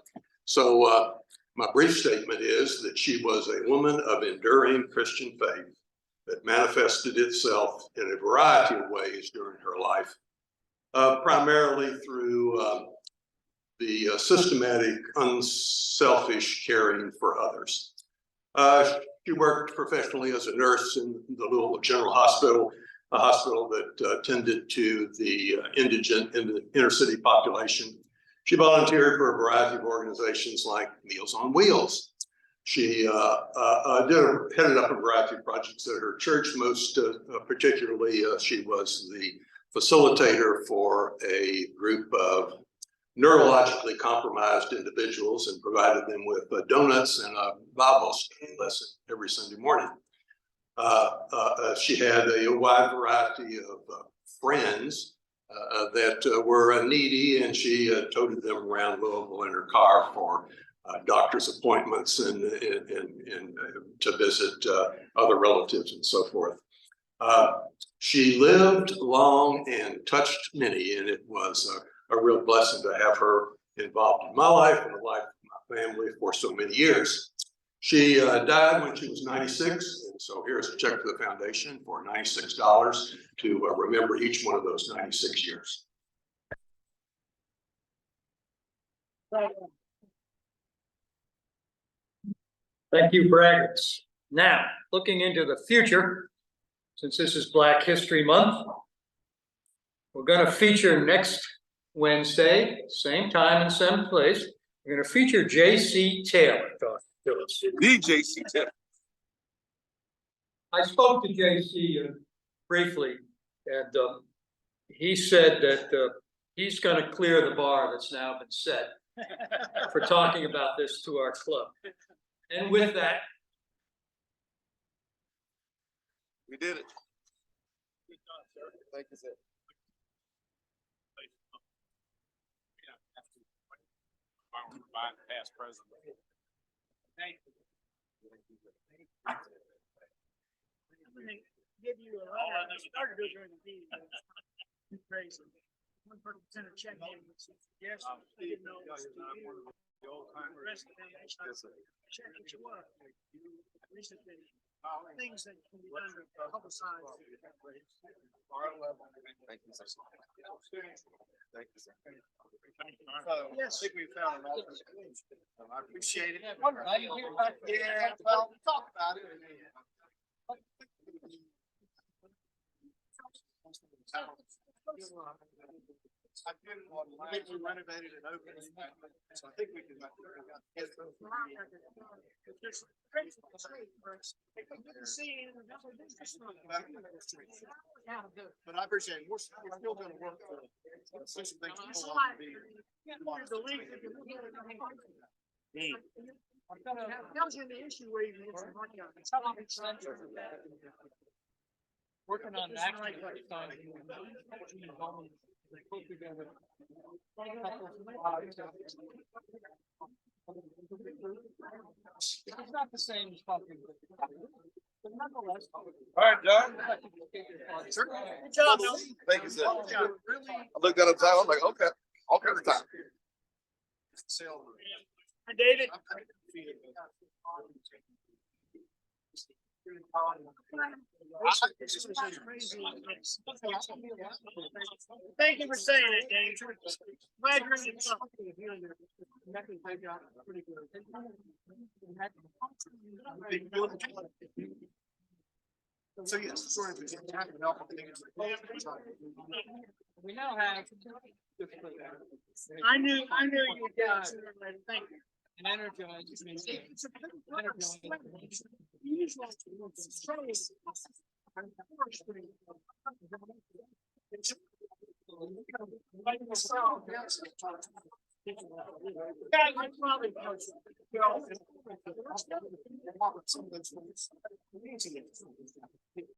S8: So my brief statement is that she was a woman of enduring Christian faith that manifested itself in a variety of ways during her life, primarily through the systematic, unselfish caring for others. She worked professionally as a nurse in the Louisville General Hospital, a hospital that tended to the indigent in the inner city population. She volunteered for a variety of organizations like Meals on Wheels. She headed up a variety of projects at her church. Most particularly, she was the facilitator for a group of neurologically compromised individuals and provided them with donuts and a Bible study lesson every Sunday morning. She had a wide variety of friends that were needy, and she toted them around Louisville in her car for doctor's appointments and to visit other relatives and so forth. She lived long and touched many, and it was a real blessing to have her involved in my life and the life of my family for so many years. She died when she was 96, and so here's a check to the foundation for $96 to remember each one of those 96 years.
S3: Thank you, braggarts. Now, looking into the future, since this is Black History Month, we're going to feature next Wednesday, same time and same place. We're going to feature J.C. Taylor talking to us.
S13: The J.C. Taylor.
S3: I spoke to J.C. briefly, and he said that he's going to clear the bar that's now been set for talking about this to our club. And with that,
S13: we did it. Thank you, sir.
S17: Past president.
S9: Thank you. I'm gonna give you a letter. I started it during the meeting. Crazy. One person sent a check in. Yes, I didn't know.
S17: The old timers.
S9: Rest of the check that you want. Recently, things that can be done to publicize.
S13: Thank you, sir. Thank you, sir.
S9: Yes.
S17: I think we found an alternate solution. I appreciate it.
S9: I didn't hear about it.
S17: Yeah, well, we talked about it. I did it on last, we renovated and opened, so I think we can. But I appreciate it. We're still gonna work for some things.
S9: That was the issue where you were working on. It's how long it's been. Working on that. It's not the same as talking. But nonetheless.
S13: All right, John.
S9: Good job, Bill.
S13: Thank you, sir.
S9: Good job.
S13: I looked at the time, I'm like, okay, all kinds of time.
S9: Hi, David. Thank you for saying it, Dave. Glad you're in
S13: So yes, sort of.
S9: We now have. I knew you'd get it sooner or later. Thank you. And energized.